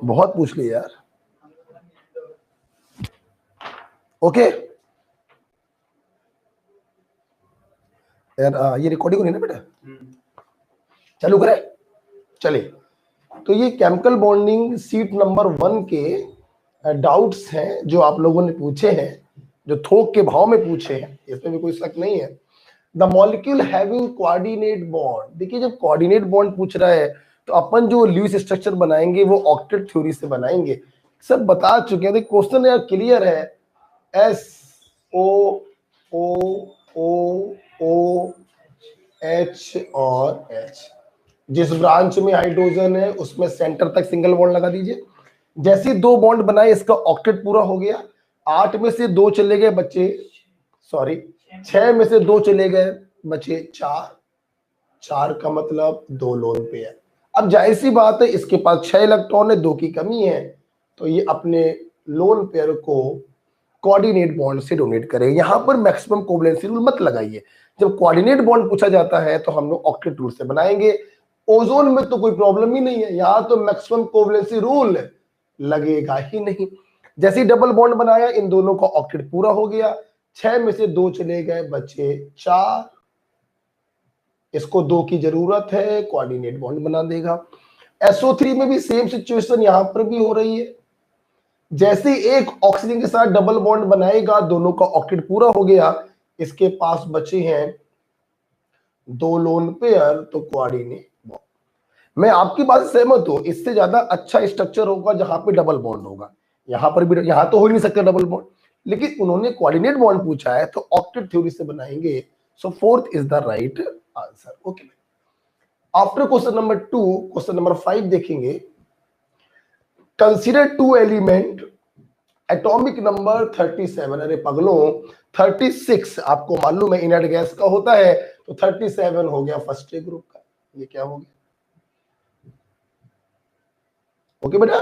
बहुत पूछ लिया यार। ओके यार, ये रिकॉर्डिंग नहीं ना बेटा, चालू करें? चलिए, तो ये केमिकल बॉन्डिंग सीट नंबर 1 के डाउट्स हैं जो आप लोगों ने पूछे हैं, जो थोक के भाव में पूछे हैं, इसमें भी कोई शक नहीं है। The molecule having coordinate bond, देखिए जब कोऑर्डिनेट बॉन्ड पूछ रहा है तो अपन जो लुईस स्ट्रक्चर बनाएंगे वो ऑक्टेट थ्योरी से बनाएंगे। सब बता चुके हैं, क्वेश्चन यार क्लियर है। एस ओ ओ ओ ओ एच और एच, जिस ब्रांच में हाइड्रोजन है उसमें सेंटर तक सिंगल बॉन्ड लगा दीजिए। जैसे 2 बॉन्ड बनाए इसका ऑक्टेट पूरा हो गया। 8 में से 2 चले गए बचे, सॉरी 6 में से 2 चले गए बचे 4। 4 का मतलब 2 लोन पेयर। अब जाहिर सी बात है इसके पास 6 इलेक्ट्रॉन है, 2 की कमी है, तो ये अपने लोन पेयर को कोऑर्डिनेट बॉन्ड से डोनेट करेगा। यहां पर मैक्सिमम कोवलेंसी रूल मत लगाइए, जब कोऑर्डिनेट बॉन्ड पूछा जाता है तो हम लोग ऑक्टेट रूल से बनाएंगे। ओजोन में तो कोई प्रॉब्लम ही नहीं है, यहां तो मैक्सिमम कोवलेंसी रूल लगेगा ही नहीं। जैसे डबल बॉन्ड बनाया इन दोनों का ऑक्टेट पूरा हो गया। 6 में से 2 चले गए बचे 4, इसको 2 की जरूरत है, कोऑर्डिनेट बॉन्ड बना देगा। SO3 में भी सेम सिचुएशन यहां पर भी हो रही है। जैसे एक ऑक्सीजन के साथ डबल बॉन्ड बनाएगा, दोनों का ऑक्टेट पूरा हो गया, इसके पास बचे हैं 2 लोन पेयर, तो कोऑर्डिनेट बॉन्ड। मैं आपकी बात से सहमत हूं, इससे ज्यादा अच्छा स्ट्रक्चर होगा जहां पे डबल बॉन्ड होगा। यहां पर भी, यहां तो हो ही नहीं सकता डबल बॉन्ड, लेकिन उन्होंने कोऑर्डिनेट बॉन्ड पूछा है तो ऑक्टेट थ्योरी से बनाएंगे। सो 4th is the right answer. Okay, after question number 2, question number 5 देखेंगे। Consider 2 element atomic number 37। अरे पगलों, 36 आपको मालूम है इनर्ट गैस का होता है, तो 37 हो गया फर्स्ट ए ग्रुप का। ये क्या हो गया? ओके बेटा,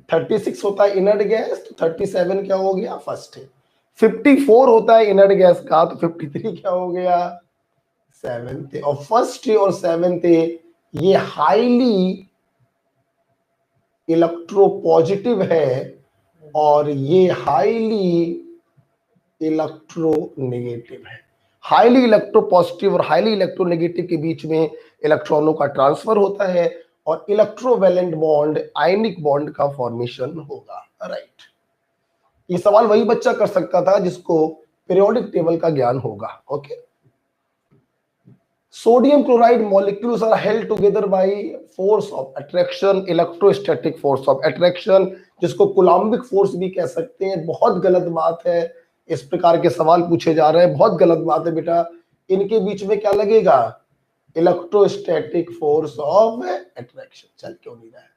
36 होता है इनर्ट गैस, तो 37 क्या हो गया? First A. 54 होता है इनर्ट गैस का, तो 53 क्या हो गया? Seventh A. और फर्स्ट ए और सेवेंथ ए ये हाईली इलेक्ट्रोपॉजिटिव है और ये हाईली इलेक्ट्रोनेगेटिव है। हाईली इलेक्ट्रोपॉजिटिव और हाईली इलेक्ट्रोनेगेटिव के बीच में इलेक्ट्रॉनों का ट्रांसफर होता है और इलेक्ट्रोवैलेंट बॉन्ड, आयनिक बॉन्ड का फॉर्मेशन होगा। राइट, ये सवाल वही बच्चा कर सकता था जिसको पीरियोडिक टेबल का ज्ञान होगा। Okay, sodium chloride molecules are held together by force of attraction, electrostatic force of attraction, जिसको कूलम्बिक फोर्स भी कह सकते हैं। बहुत गलत बात है, इस प्रकार के सवाल पूछे जा रहे हैं, बहुत गलत बात है बेटा। इनके बीच में क्या लगेगा? Electrostatic force of attraction. चल क्यों नहीं रहा है?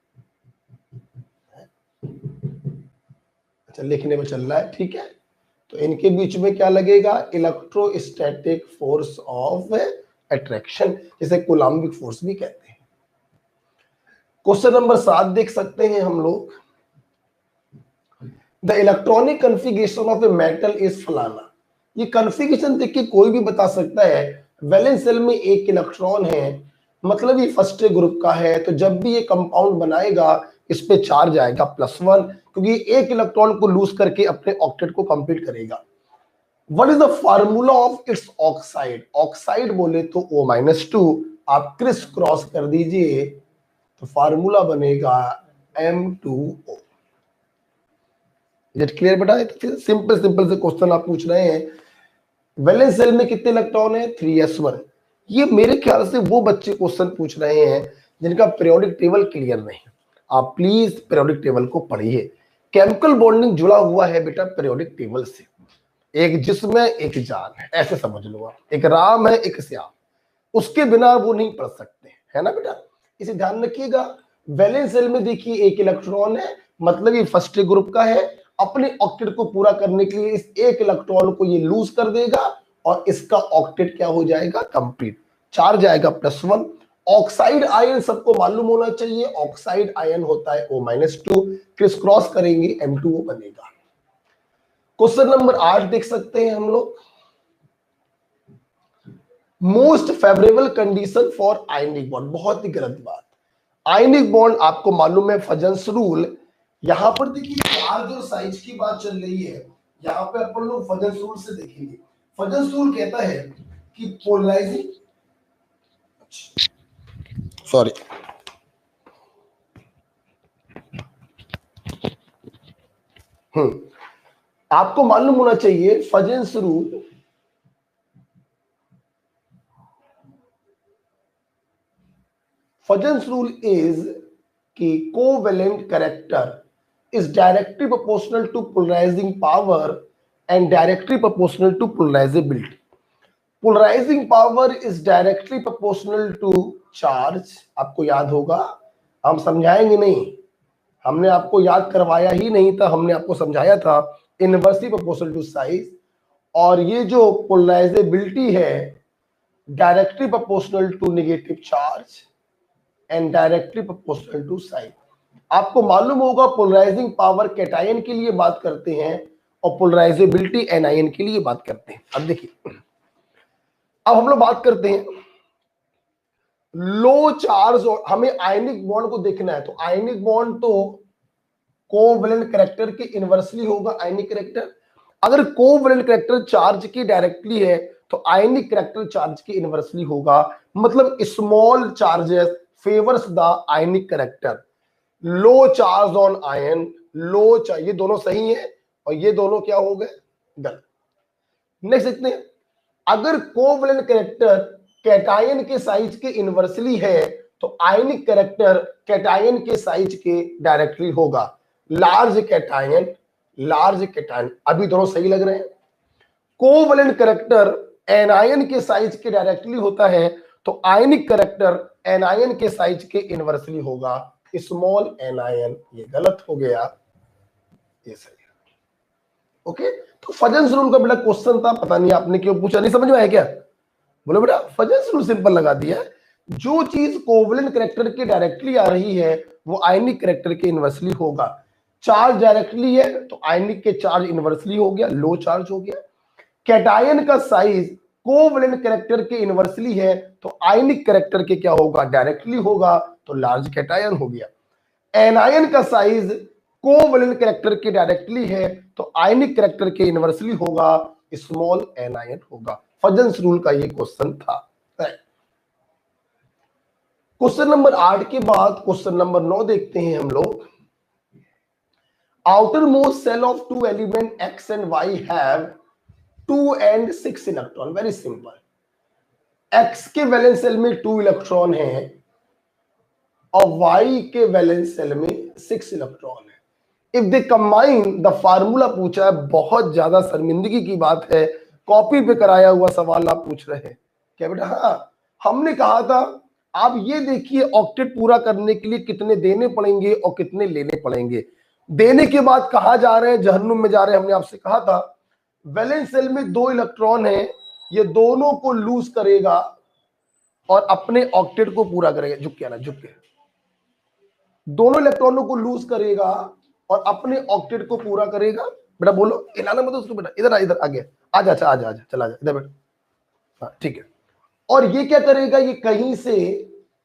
अच्छा, लिखने में चल रहा है, ठीक है। तो इनके बीच में क्या लगेगा? इलेक्ट्रोस्टैटिक फोर्स ऑफ अट्रैक्शन, जिसे कूलम्बिक फोर्स भी कहते हैं। क्वेश्चन नंबर 7 देख सकते हैं हम लोग। The electronic configuration of a metal is फलाना। ये कन्फिगरेशन देख के कोई भी बता सकता है। वैलेंस शेल में 1 इलेक्ट्रॉन है, मतलब ये फर्स्ट ग्रुप का है, तो जब भी ये कंपाउंड बनाएगा इस पे चार्ज आएगा +1, क्योंकि 1 इलेक्ट्रॉन को लूज करके अपने ऑक्टेट को कंप्लीट करेगा। What is the formula of its oxide? Oxide बोले तो O-2, आप क्रिस क्रॉस कर दीजिए तो फार्मूला बनेगा M2O। इट क्लियर बेटा? सिंपल सिंपल से क्वेश्चन आप पूछ रहे हैं। वैलेंस शेल में कितने इलेक्ट्रॉन है? 3s1। ये मेरे ख्याल से वो बच्चे क्वेश्चन पूछ रहे हैं जिनका पीरियोडिक टेबल क्लियर नहीं। आप प्लीज पीरियोडिक टेबल को पढ़िए। केमिकल बॉन्डिंग जुड़ा हुआ है बेटा पीरियोडिक टेबल से। एक जिस्म है, एक जान है, ऐसे समझ लो आप। एक राम है, एक श्याम, उसके बिना वो नहीं पढ़ सकते, है ना बेटा? इसे ध्यान रखिएगा। वैलेंस शेल में देखिए 1 इलेक्ट्रॉन है, मतलब ये फर्स्ट ग्रुप का है। अपने ऑक्टेट को पूरा करने के लिए इस 1 इलेक्ट्रॉन को ये लूज कर देगा और इसका ऑक्टेट क्या हो जाएगा? कंप्लीट। चार्ज आएगा +1। ऑक्साइड आयन सबको मालूम होना चाहिए, ऑक्साइड आयन होता है O-2, क्रिस क्रॉस करेंगे M2O बनेगा। क्वेश्चन नंबर 8 देख सकते हैं हम लोग। Most favourable condition for ionic bond, बहुत ही गलत बात। आयनिक बॉन्ड आपको मालूम है फजन्स रूल। यहां पर देखिए चार्ज और साइज की बात चल रही है, यहां पे अपन लोग फजन्स रूल से देखेंगे। फजन्स रूल कहता है कि पोलराइजिंग, सॉरी आपको मालूम होना चाहिए फजन्स रूल फजन्स रूल इज कि covalent character is directly proportional to polarizing power and directly proportional to polarizability. Polarizing power is directly proportional to charge। आपको याद होगा, हम समझाएंगे नहीं, हमने आपको याद करवाया ही नहीं था, हमने आपको समझाया था इनवर्सली प्रोपोर्शनल टू साइज। और ये जो पोलराइजेबिलिटी है directly proportional to negative charge and directly proportional to size. आपको मालूम होगा पोलराइजिंग पावर कैटायन के लिए बात करते हैं और पोलराइजेबिलिटी एनायन के लिए बात करते हैं। अब देखिए, अब हम लोग बात करते हैं लो चार्ज और हमें आयनिक बॉन्ड को देखना है। तो आयनिक बॉन्ड तो कोवैलेंट कैरेक्टर के इनवर्सली होगा आयनिक कैरेक्टर। अगर कोवैलेंट कैरेक्टर चार्ज की डायरेक्टली है तो आयनिक कैरेक्टर चार्ज की इनवर्सली होगा। मतलब small charges favours the ionic character. Low charge on ion, low charge, ये दोनों सही है और ये दोनों क्या हो गए गलत। नेक्स्ट देखते हैं, अगर कोवैलेंट कैरेक्टर कैटायन के साइज के इनवर्सली है तो आयनिक कैरेक्टर कैटायन के साइज के डायरेक्टली होगा। लार्ज कैटायन, लार्ज कैटायन, अभी दोनों सही लग रहे हैं। कोवैलेंट कैरेक्टर एनायन के साइज के डायरेक्टली होता है तो आयनिक कैरेक्टर एनायन के साइज के इनवर्सली होगा। स्मॉल एनायन, ये गलत हो गया, ये सही। ओके, तो फजन्स रूल का बेटा क्वेश्चन था, पता नहीं आपने क्यों पूछा, नहीं समझ में आया क्या? बोलो बेटा, फजन्स रूल सिंपल लगा दिया, जो चीज कोवैलेंट कैरेक्टर के डायरेक्टली आ रही है वो आयनिक कैरेक्टर के इनवर्सली होगा। चार्ज डायरेक्टली है तो आयनिक के चार्ज इनवर्सली हो गया, लो चार्ज हो गया। कैटायन का साइज कोवैलेंट कैरेक्टर के इनवर्सली है तो आयनिक कैरेक्टर के क्या होगा, डायरेक्टली होगा, तो लार्ज कैटायन हो गया। एनायन का साइज कोवैलेंट कैरेक्टर के डायरेक्टली है तो आयनिक कैरेक्टर के इनवर्सली होगा, स्मॉल एनायन होगा। फजन्स रूल का ये क्वेश्चन था। क्वेश्चन नंबर 8 के बाद क्वेश्चन नंबर 9 देखते हैं हम लोग। Outer most shell of two element x and y have 2 and 6 electron. Very simple, x के वैलेंस सेल में 2 इलेक्ट्रॉन है और y के वैलेंस सेल में 6 इलेक्ट्रॉन है। If they combine, the formula पूछा है, बहुत ज्यादा शर्मिंदगी की बात है, कॉपी पे कराया हुआ सवाल आप पूछ रहे हैं क्या बेटा? हाँ, हमने कहा था आप ये देखिए ऑक्टेट पूरा करने के लिए कितने देने पड़ेंगे और कितने लेने पड़ेंगे। देने के बाद कहा जा रहे हैं, जहन्नुम में जा रहे हैं। हमने आपसे कहा था वैलेंस सेल में 2 इलेक्ट्रॉन है, ये दोनों को लूज करेगा और अपने ऑक्टेट को पूरा करेगा। झुक के आना, झुक के, दोनों इलेक्ट्रॉनों को लूज करेगा और अपने ऑक्टेट को पूरा करेगा। बेटा बोलो, हिलाना मत उसको बेटा, इधर आ, इधर आगे आ जा, आ जा, चला जा इधर बेटा। हाँ ठीक है। और ये क्या करेगा, ये कहीं से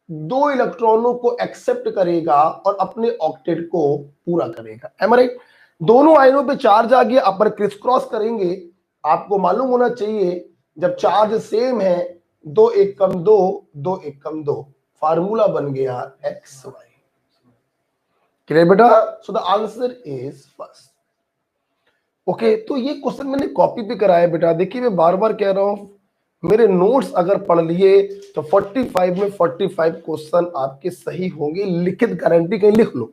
2 इलेक्ट्रॉनों को एक्सेप्ट करेगा और अपने ऑक्टेट को पूरा करेगा। एम आई राइट? दोनों आयनों पे चार्ज आ गया, अपन क्रिस क्रॉस करेंगे। आपको मालूम होना चाहिए जब चार्ज सेम है, 2 1 कम 2, 2 1 कम 2, फार्मूला बन गया एक्स वाई। क्लियर बेटा? So the answer is first. Okay, तो ये क्वेश्चन मैंने कॉपी पे कराया बेटा। देखिए मैं बार बार कह रहा हूं, मेरे नोट्स अगर पढ़ लिए तो 45 में 45 क्वेश्चन आपके सही होंगे, लिखित गारंटी कहीं लिख लो।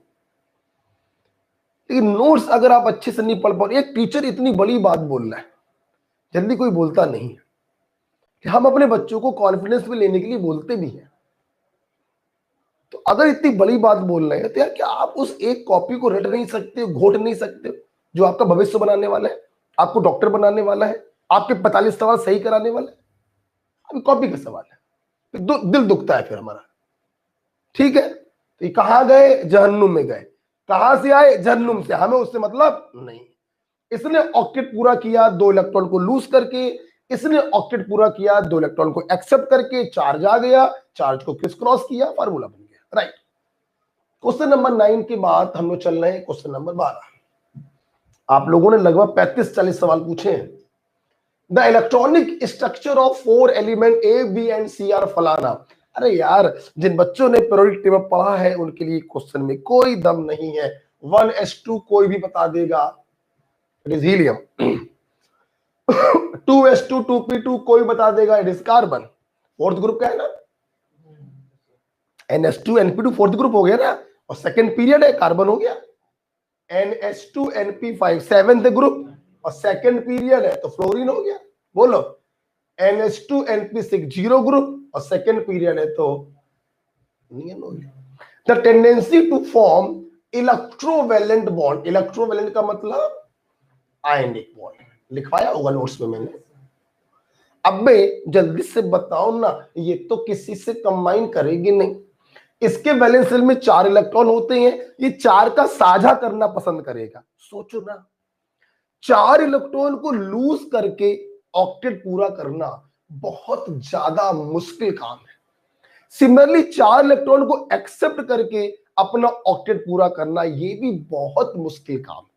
लेकिन नोट्स अगर आप अच्छे से नहीं पढ़ पाओ, एक टीचर इतनी बड़ी बात बोल रहा है, जल्दी कोई बोलता नहीं है कि हम अपने बच्चों को कॉन्फिडेंस में लेने के लिए बोलते भी हैं। तो अगर इतनी बड़ी बात बोल रहे हैं तो यार क्या आप उस एक कॉपी को रट नहीं सकते, घोट नहीं सकते, जो आपका भविष्य बनाने वाला है, आपको डॉक्टर बनाने वाला है, आपके 45 सवाल सही कराने वाला है? अभी कॉपी का सवाल है, दिल दुखता है फिर हमारा। ठीक है, तो ये कहां गए, जहन्नुम में गए। कहां से आए, जहन्नुम से, हमें उससे मतलब नहीं। इसने ऑक्टेट पूरा किया 2 इलेक्ट्रॉन को लूज करके, इसने ऑक्टेट पूरा किया 2 इलेक्ट्रॉन को एक्सेप्ट करके, चार्ज आ गया, चार्ज को क्रिस क्रॉस किया, फार्मूला बन गया। राइट, क्वेश्चन नंबर 9 के बाद हम लोग चल रहे हैं क्वेश्चन नंबर 12। आप लोगों ने लगभग 35-40 सवाल पूछे हैं। The electronic structure of 4 element A B and C are फलाना। अरे यार, जिन बच्चों ने पीरियोडिक टेबल पढ़ा है उनके लिए क्वेश्चन में कोई दम नहीं है। 1s2 कोई भी बता देगा, it is helium. 2s2 2p2 कोई बता देगा, it is carbon. Fourth group क्या है ना, NS2 NP2 फोर्थ ग्रुप हो गया ना, और सेकंड पीरियड है, कार्बन हो गया। NH2 NP5 सेवेंथ ग्रुप और सेकंड पीरियड है तो फ्लोरीन हो गया। बोलो, NH2 NP6 जीरो ग्रुप और सेकंड पीरियड है तो नियन हो गया। The tendency to form electrovalent bond, electrovalent का मतलब आयनिक बॉन्ड, लिखवाया होगा नोट्स में मैंने। अब मैं जल्दी से बताऊं ना, ये तो किसी से कंबाइन करेगी नहीं। इसके वैलेंस शेल में 4 इलेक्ट्रॉन होते हैं, ये 4 का साझा करना पसंद करेगा। सोचो ना, 4 इलेक्ट्रॉन को लूज करके ऑक्टेट पूरा करना बहुत ज्यादा मुश्किल काम है। सिमिलरली 4 इलेक्ट्रॉन को एक्सेप्ट करके अपना ऑक्टेट पूरा करना, ये भी बहुत मुश्किल काम है।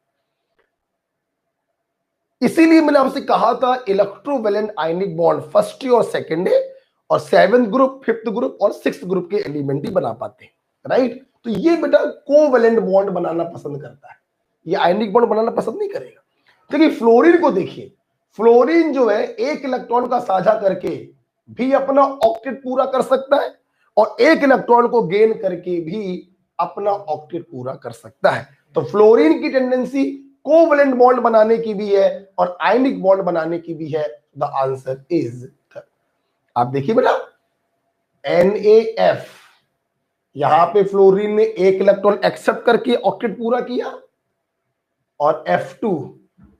इसीलिए मैंने आपसे कहा था इलेक्ट्रोवैलेंट आयनिक बॉन्ड फर्स्ट और सेकंड है, और 7th ग्रुप 5th ग्रुप और 6th ग्रुप के एलिमेंट ही बना पाते हैं, राइट। तो ये बेटा कोवैलेंट बॉन्ड बनाना पसंद करता है, ये आयनिक बॉन्ड बनाना पसंद नहीं करेगा। देखिए फ्लोरीन को देखिए, फ्लोरीन जो है 1 इलेक्ट्रॉन का साझा करके भी अपना ऑक्टेट पूरा कर सकता है, और 1 इलेक्ट्रॉन को गेन करके भी अपना ऑक्टेट पूरा कर सकता है। तो फ्लोरीन की टेंडेंसी कोवैलेंट बॉन्ड बनाने की भी है और आयनिक बॉन्ड बनाने की भी है। द आंसर इज, आप देखिए बेटा, NaF, यहां पे फ्लोरीन ने 1 इलेक्ट्रॉन एक्सेप्ट करके ऑक्टेट पूरा किया, और F2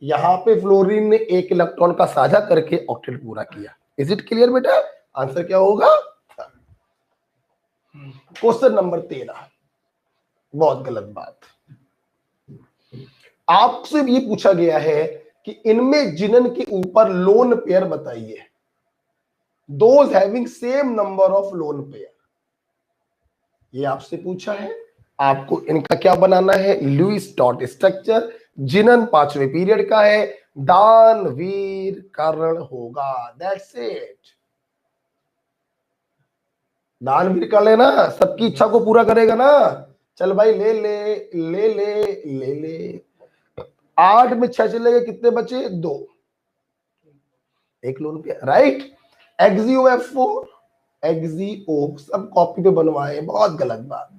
यहां पे फ्लोरीन ने 1 इलेक्ट्रॉन का साझा करके ऑक्टेट पूरा किया। इज इट क्लियर बेटा? आंसर क्या होगा? क्वेश्चन नंबर 13, बहुत गलत बात। आपसे ये पूछा गया है कि इनमें जिनन के ऊपर लोन पेयर बताइए, those having same number of lone pair. ये आपसे पूछा है, आपको इनका क्या बनाना है, लुईस डॉट स्ट्रक्चर। जिनन 5वें पीरियड का है, दानवीर कर्ण होगा, दैट्स इट। दानवीर कर लेना, सबकी इच्छा को पूरा करेगा ना। चल भाई ले ले ले ले ले ले। 8 में 6 चले गए, कितने बचे? 2, 1 lone pair, right. XeO XeO सब कॉपी पे बनवाए, बहुत गलत बात।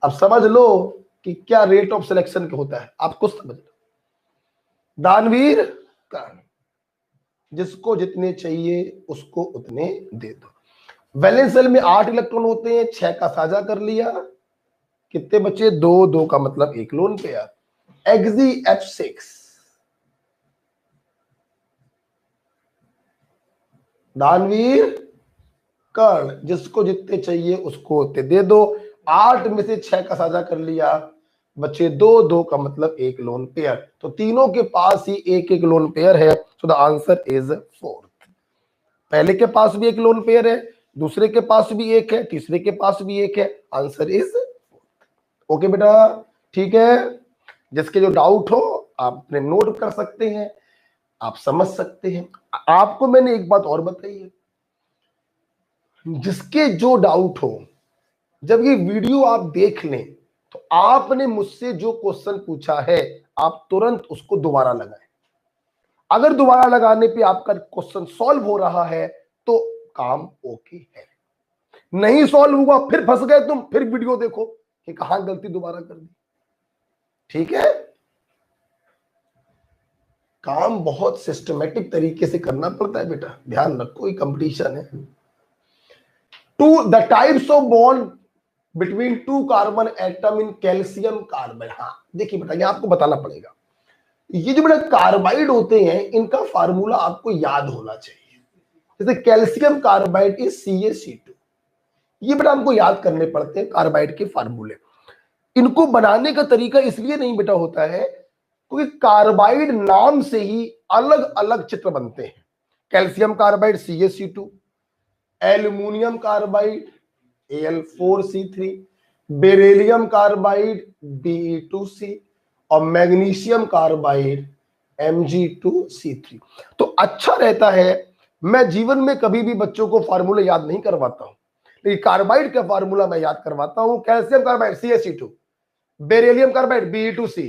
अब समझ लो कि क्या रेट ऑफ सिलेक्शन होता है, आपको समझ लो। दानवीर कर्ण, जिसको जितने चाहिए उसको उतने दे दो। वैलेंस शेल में 8 इलेक्ट्रॉन होते हैं, 6 का साझा कर लिया, कितने बचे? 2, 2 का मतलब 1 लोन पेयर। XeF6, दानवीर कर्ण, जिसको जितने चाहिए उसको उतने दे दो। 8 में से 6 का साझा कर लिया, बचे 2, 2 का मतलब 1 लोन पेयर। तो तीनों के पास ही 1-1 लोन पेयर है। सो द आंसर इज 4th। पहले के पास भी 1 लोन पेयर है, दूसरे के पास भी 1 है, तीसरे के पास भी 1 है। Answer is 4th। ओके बेटा, ठीक है। जिसके जो डाउट हो आप अपने नोट कर सकते हैं, आप समझ सकते हैं। आपको मैंने एक बात और बताई है, जिसके जो डाउट हो, जब ये वीडियो आप देख लें तो आपने मुझसे जो क्वेश्चन पूछा है आप तुरंत उसको दोबारा लगाएं। अगर दोबारा लगाने पे आपका क्वेश्चन सॉल्व हो रहा है तो काम ओके है। नहीं सॉल्व हुआ, फिर फंस गए तुम, फिर वीडियो देखो कि कहां गलती दोबारा कर दी। ठीक है, काम बहुत सिस्टमेटिक तरीके से करना पड़ता है बेटा, ध्यान रखो, ये कंपटीशन है। To the types of bond between 2 carbon atom in calcium carbide. हाँ देखिए बेटा, ये आपको बताना पड़ेगा। ये जो बेटा कार्बाइड होते हैं, इनका फार्मूला आपको याद होना चाहिए। जैसे कैल्शियम कार्बाइड इज CaC2, ये बेटा हमको याद करने पड़ते हैं कार्बाइड के फार्मूले। इनको बनाने का तरीका इसलिए नहीं बेटा होता है क्योंकि कार्बाइड नाम से ही अलग अलग चित्र बनते हैं। Calcium carbide CaC2, aluminium carbide Al4C3, beryllium carbide Be2C और मैग्नीशियम कार्बाइड Mg2C3। तो अच्छा रहता है, मैं जीवन में कभी भी बच्चों को फार्मूला याद नहीं करवाता हूं, लेकिन कार्बाइड का फार्मूला मैं याद करवाता हूं। Calcium carbide CaC2, beryllium carbide Be2C,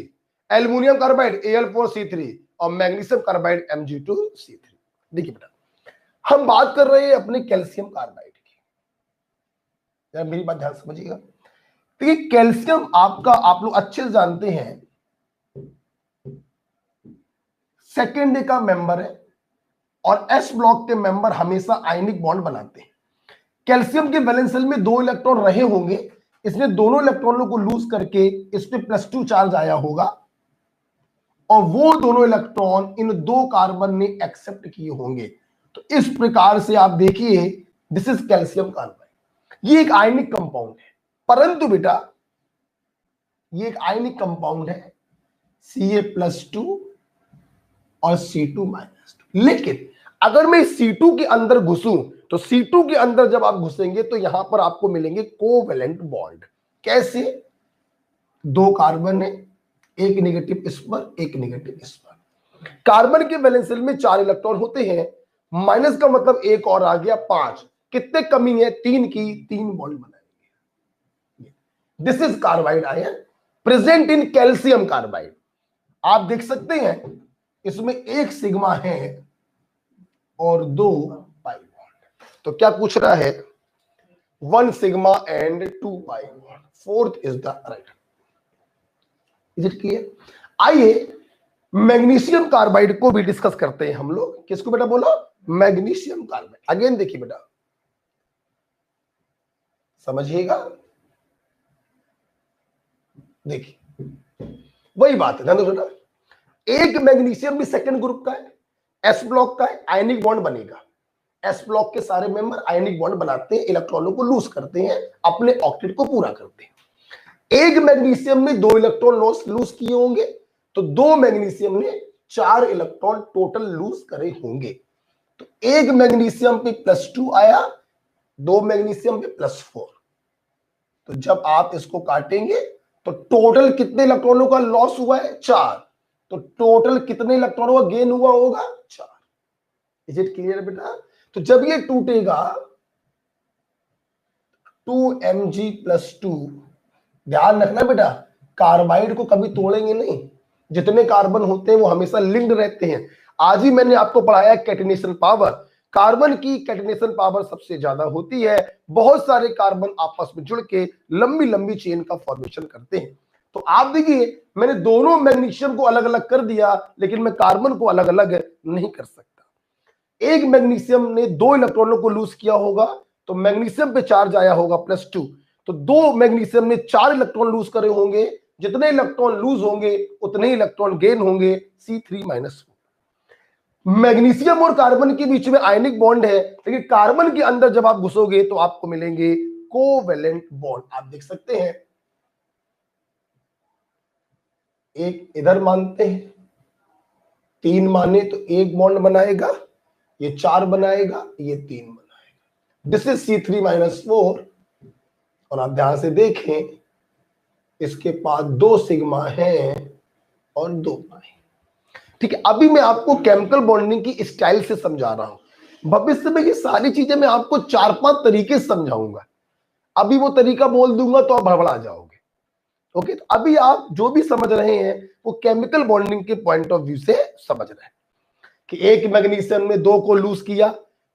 aluminium carbide Al4C3 और मैग्नीशियम कार्बाइड Mg2C3। देखिए बेटा, हम बात कर रहे हैं अपने कैल्शियम कार्बाइड की, जरा मेरी बात ध्यान समझिएगा। देखिए कैल्शियम आपका, आप लोग अच्छे से जानते हैं, सेकेंड का मेंबर है और एस ब्लॉक के मेंबर हमेशा आयनिक बॉन्ड बनाते हैं। कैल्शियम के वैलेंस शेल में 2 इलेक्ट्रॉन रहे होंगे, इसने दोनों इलेक्ट्रॉनों को लूज करके इस पे +2 चार्ज आया होगा और वो दोनों इलेक्ट्रॉन इन 2 कार्बन ने एक्सेप्ट किए होंगे। तो इस प्रकार से आप देखिए, दिस इज कैल्शियम कार्बाइड। ये एक आयनिक कंपाउंड है, परंतु बेटा ये एक आयनिक कंपाउंड है, Ca+2 और C2-2। लेकिन अगर मैं C2 के अंदर घुसूं तो C2 के अंदर जब आप घुसेंगे तो यहां पर आपको मिलेंगे कोवेलेंट बॉन्ड। कैसे? 2 कार्बन है, एक नेगेटिव इस पर, एक नेगेटिव इस पर। कार्बन के वैलेंस शेल में 4 इलेक्ट्रॉन होते हैं, माइनस का मतलब एक और आ गया 5। कितने कमी है? 3 की, 3 बॉन्ड बनाएंगे। This is carbide ion present in calcium carbide. आप देख सकते हैं इसमें 1 सिग्मा है और 2 पाई बॉन्ड। तो क्या पूछ रहा है? 1 sigma and 2 pi bond, fourth is the right. Is it clear? आइए मैग्नीशियम कार्बाइड को भी डिस्कस करते हैं हम लोग। किसको बेटा बोलो? Magnesium carbide. अगेन देखिए बेटा, समझिएगा, देखिए वही बात है, ध्यान दो बेटा। एक मैग्नीशियम भी सेकंड ग्रुप का है, एस ब्लॉक का है, आयनिक बॉन्ड बनेगा। एस ब्लॉक के सारे मेंबर आयनिक बॉन्ड बनाते हैं, इलेक्ट्रॉनों को लूज करते हैं, अपने ऑक्टेट को पूरा करते हैं। एक मैग्नीशियम में 2 इलेक्ट्रॉन लूज किए होंगे, तो 2 मैग्नीशियम ने 4 इलेक्ट्रॉन टोटल लूज करे होंगे। तो एक मैग्नीशियम पे +2 आया, 2 मैग्नीशियम पे +4। तो जब आप इसको काटेंगे तो टोटल कितने इलेक्ट्रॉनों का लॉस हुआ है? 4। तो टोटल कितने इलेक्ट्रॉनों का गेन हुआ होगा? 4। इज इट क्लियर बेटा? तो जब ये टूटेगा 2Mg+2, ध्यान रखना बेटा, कार्बाइड को कभी तोड़ेंगे नहीं। जितने कार्बन होते हैं वो हमेशा लिंक्ड रहते हैं। आज ही मैंने आपको पढ़ाया कैटिनेशन पावर। कार्बन की कैटिनेशन पावर सबसे ज्यादा होती है। बहुत सारे कार्बन आपस में जुड़ के लंबी लंबी चेन का फॉर्मेशन करते हैं। तो आप देखिए, मैंने दोनों मैग्नीशियम को अलग अलग कर दिया, लेकिन मैं कार्बन को अलग अलग नहीं कर सकता। एक मैग्नीशियम ने 2 इलेक्ट्रॉनों को लूज किया होगा, तो मैग्नीशियम पे चार्ज आया होगा +2। तो 2 मैग्नीशियम ने 4 इलेक्ट्रॉन लूज करे होंगे। जितने इलेक्ट्रॉन लूज होंगे उतने ही इलेक्ट्रॉन गेन होंगे, C3-4। मैग्नीशियम और कार्बन के बीच में आयनिक बॉन्ड है, लेकिन कार्बन के अंदर जब आप घुसोगे तो आपको मिलेंगे कोवेलेंट बॉन्ड। आप देख सकते हैं, एक इधर मानते हैं, 3 माने तो 1 बॉन्ड बनाएगा, ये 4 बनाएगा, ये 3 बनाएगा। This is C3-4। और आप ध्यान से देखें, इसके पास 2 सिग्मा है और 2 पाई। ठीक है, अभी मैं आपको केमिकल बॉन्डिंग की स्टाइल से समझा रहा हूं। भविष्य में ये सारी चीजें मैं आपको 4-5 तरीके से समझाऊंगा। अभी वो तरीका बोल दूंगा तो आप भड़बड़ा जाओगे। ओके, तो अभी आप जो भी समझ रहे हैं वो केमिकल बॉन्डिंग के पॉइंट ऑफ व्यू से समझ रहे हैं कि एक मैग्नीशियम में 2 को लूज किया,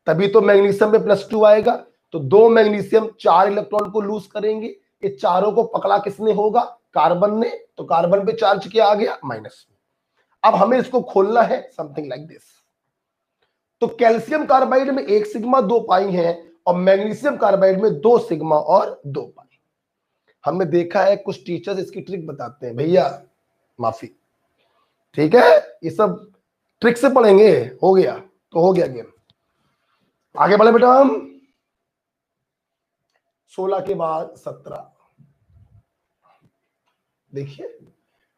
तभी तो मैग्नीशियम में +2 आएगा। तो 2 मैग्नीशियम 4 इलेक्ट्रॉन को लूज करेंगे, ये चारों को पकड़ा किसने होगा? कार्बन ने। तो कार्बन पे चार्ज क्या आ गया? माइनस। अब हमें इसको खोलना है, समथिंग लाइक दिस। तो कैल्शियम कार्बाइड में 1 सिग्मा 2 पाई है और मैग्नीशियम कार्बाइड में 2 सिग्मा और 2 पाई। हमने देखा है कुछ टीचर्स इसकी ट्रिक बताते हैं, भैया माफी, ठीक है, ये सब ट्रिक से पढ़ेंगे। हो गया तो हो गया गेम। आगे बढ़े बेटा, हम 16 के बाद 17 देखिए।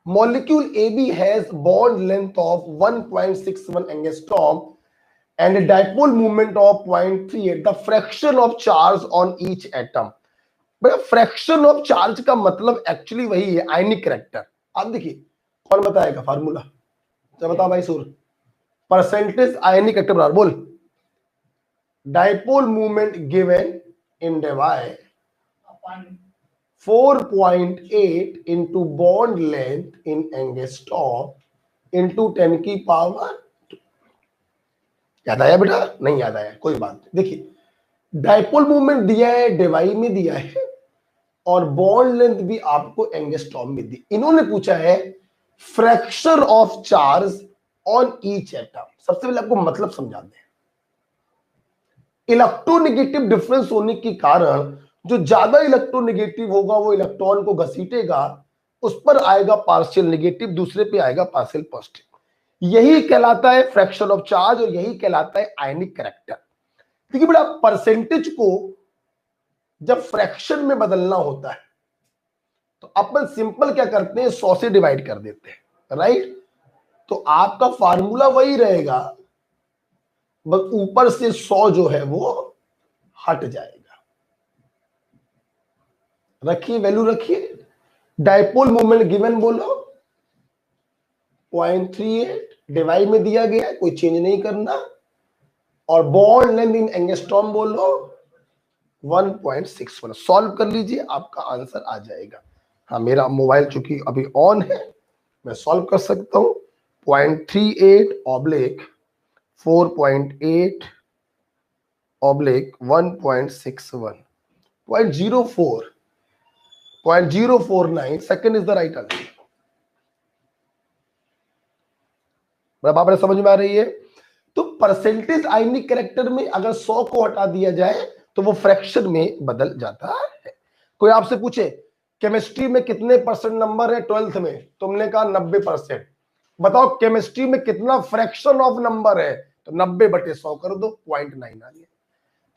Molecule AB has bond length of 1.61 angstrom and a dipole moment of 0.38. The fraction of charge on each atom. बड़ा फ्रैक्शन ऑफ चार्ज का मतलब एक्चुअली वही है, आयनिक कैरेक्टर। आप देखिए कौन बताएगा फार्मूला, तो बता भाई सूर। परसेंटेज आयनिक कैरेक्टर बराबर बोल, dipole movement given in divide 4.8 into bond length in angstrom into 10 की पावर। याद आया बेटा? नहीं याद आया, कोई बात नहीं। देखिए डाइपोल मूवमेंट दिया है, डिवाई में दिया है, और बॉन्ड लेंथ भी आपको एंगस्ट्रॉम में दी। इन्होंने पूछा है fraction of charge on each atom. सबसे पहले आपको मतलब समझा दें, इलेक्ट्रोनेगेटिव डिफरेंस होने के कारण जो ज्यादा इलेक्ट्रोनेगेटिव होगा वो इलेक्ट्रॉन को घसीटेगा, उस पर आएगा पार्शियल नेगेटिव, दूसरे पे आएगा पार्शियल पॉजिटिव। यही कहलाता है फ्रैक्शन ऑफ चार्ज और यही कहलाता है आयनिक कैरेक्टर। देखिए बेटा, परसेंटेज को जब फ्रैक्शन में बदलना होता है तो अपन सिंपल क्या करते हैं, 100 से डिवाइड कर देते हैं, राइट? तो आपका फार्मूला वही रहेगा, बस ऊपर से 100 जो है वो हट जाएगा। रखिए वैल्यू रखिए, डाइपोल मूवमेंट गिवन बोलो 0.38, डिवाइड में दिया गया, कोई चेंज नहीं करना, और बॉन्ड लेंथ इन एंगस्ट्रॉम बोलो 1.61। सॉल्व कर लीजिए, आपका आंसर आ जाएगा। हाँ, मेरा मोबाइल चूंकि अभी ऑन है, मैं सॉल्व कर सकता हूं। 0.38 oblique 4.8 oblique 1.61 0.04 second is the right answer. बात समझ में आ रही है? तो परसेंटेज आयनिक कैरेक्टर में अगर 100 को हटा दिया जाए तो वो फ्रैक्शन में बदल जाता है। कोई आपसे पूछे केमिस्ट्री में कितने परसेंट नंबर है 12th में, तुमने कहा 90%, बताओ केमिस्ट्री में कितना फ्रैक्शन ऑफ नंबर है, तो 90/100 कर दो, 0.9 आ गया।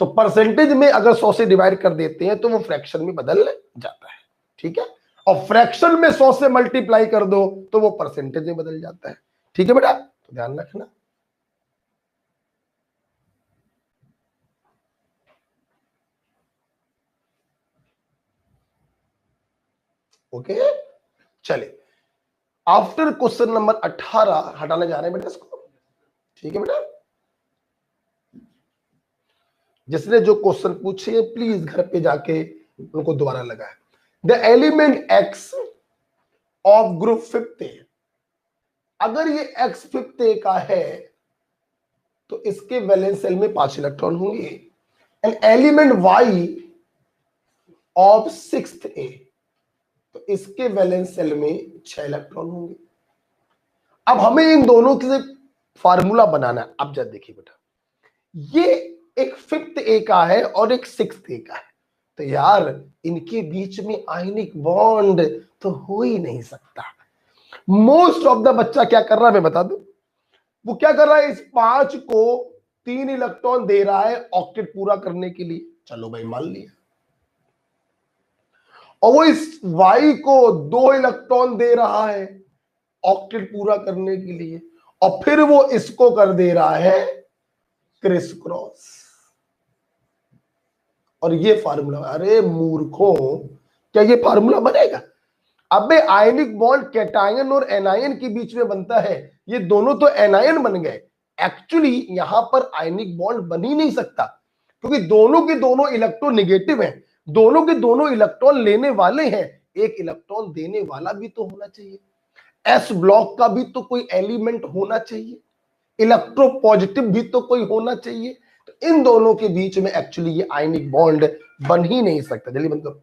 तो परसेंटेज में अगर 100 से डिवाइड कर देते हैं तो वो फ्रैक्शन में बदल जाता है, ठीक है? और फ्रैक्शन में 100 से मल्टीप्लाई कर दो तो वो परसेंटेज में बदल जाता है, ठीक है बेटा? तो ध्यान रखना। ओके, चलिए आफ्टर क्वेश्चन नंबर 18 हटाने जा रहे हैं बेटा इसको, ठीक है बेटा? जिसने जो क्वेश्चन पूछे प्लीज घर पे जाके उनको दोबारा लगाए। The element x of group 5th ए, अगर ये एक्स 5th ए का है तो इसके वैलेंस सेल में 5 इलेक्ट्रॉन होंगे। And element Y of 6th A, तो इसके वैलेंस सेल में 6 इलेक्ट्रॉन होंगे। अब हमें इन दोनों के लिए फार्मूला बनाना है। अब जब देखिए बेटा, ये एक 5th ए का है और एक 6th ए का है, तो यार इनके बीच में आयनिक बॉन्ड तो हो ही नहीं सकता। मोस्ट ऑफ द बच्चा क्या कर रहा है मैं बता दूं, वो क्या कर रहा है, इस 5 को 3 इलेक्ट्रॉन दे रहा है ऑक्टेट पूरा करने के लिए। चलो भाई मान लिया। और वो इस वाई को 2 इलेक्ट्रॉन दे रहा है ऑक्टेट पूरा करने के लिए, और फिर वो इसको कर दे रहा है क्रिस क्रॉस। और ये फार्मूला, अरे मूर्खों, क्या ये फार्मूला बनेगा? अबे आयनिक बॉन्ड कैटायन और एनायन के बीच में बनता है, ये दोनों तो एनायन बन गए। एक्चुअली यहां पर आयनिक बॉन्ड बन ही नहीं सकता, क्योंकि दोनों के दोनों इलेक्ट्रोनेगेटिव हैं, दोनों के दोनों इलेक्ट्रॉन लेने वाले हैं, एक इलेक्ट्रॉन देने वाला भी तो होना चाहिए। एस ब्लॉक का भी तो कोई एलिमेंट होना चाहिए, इलेक्ट्रो पॉजिटिव भी तो कोई होना चाहिए। तो इन दोनों के बीच में एक्चुअली ये आयनिक बॉन्ड बन ही नहीं सकता। जल्दी बंद करो।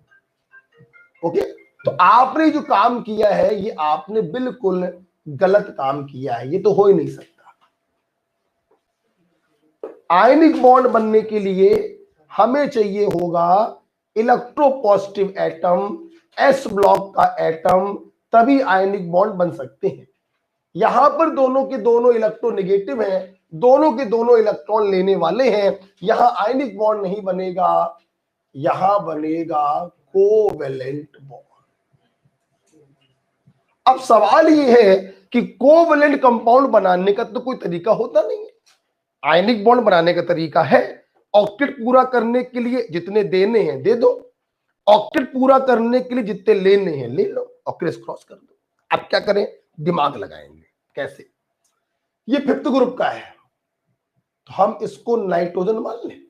ओके, तो आपने जो काम किया है ये आपने बिल्कुल गलत काम किया है, ये तो हो ही नहीं सकता। आयनिक बॉन्ड बनने के लिए हमें चाहिए होगा इलेक्ट्रोपॉजिटिव एटम, एस ब्लॉक का एटम, तभी आयनिक बॉन्ड बन सकते हैं। यहां पर दोनों के दोनों इलेक्ट्रोनेगेटिव हैं, दोनों के दोनों इलेक्ट्रॉन लेने वाले हैं, यहां आयनिक बॉन्ड नहीं बनेगा, यहां बनेगा कोवेलेंट बॉन्ड। अब सवाल ये है कि कोवेलेंट कंपाउंड बनाने का तो कोई तरीका होता नहीं है। आयनिक बॉन्ड बनाने का तरीका है ऑक्टेट पूरा करने के लिए जितने देने हैं दे दो, ऑक्टेट पूरा करने के लिए जितने लेने हैं ले लो और क्रॉस क्रॉस कर दो। अब क्या करें, दिमाग लगाएंगे कैसे। ये फिफ्थ ग्रुप का है तो हम इसको नाइट्रोजन मान लें।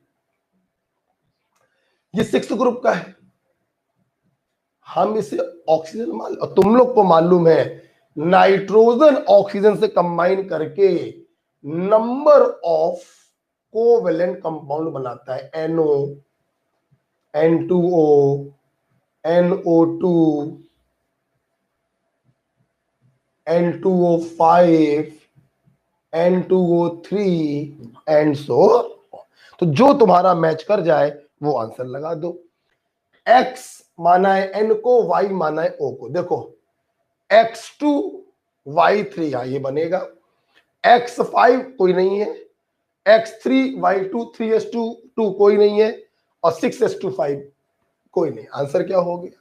ये सिक्स्थ ग्रुप का है, हम इसे ऑक्सीजन मान लें। और तुम लोग को मालूम है नाइट्रोजन ऑक्सीजन से कंबाइन करके नंबर ऑफ कोवेलेंट कंपाउंड बनाता है। NO, N2O, NO2, N2O5, N2O3 and so. तो जो तुम्हारा मैच कर जाए वो आंसर लगा दो। X माना है N को, Y माना है O को। देखो X2Y3 ये बनेगा, X5 कोई नहीं है, X3Y2 3s2 2 कोई नहीं है, और 6s2 5 कोई नहीं। आंसर क्या हो गया।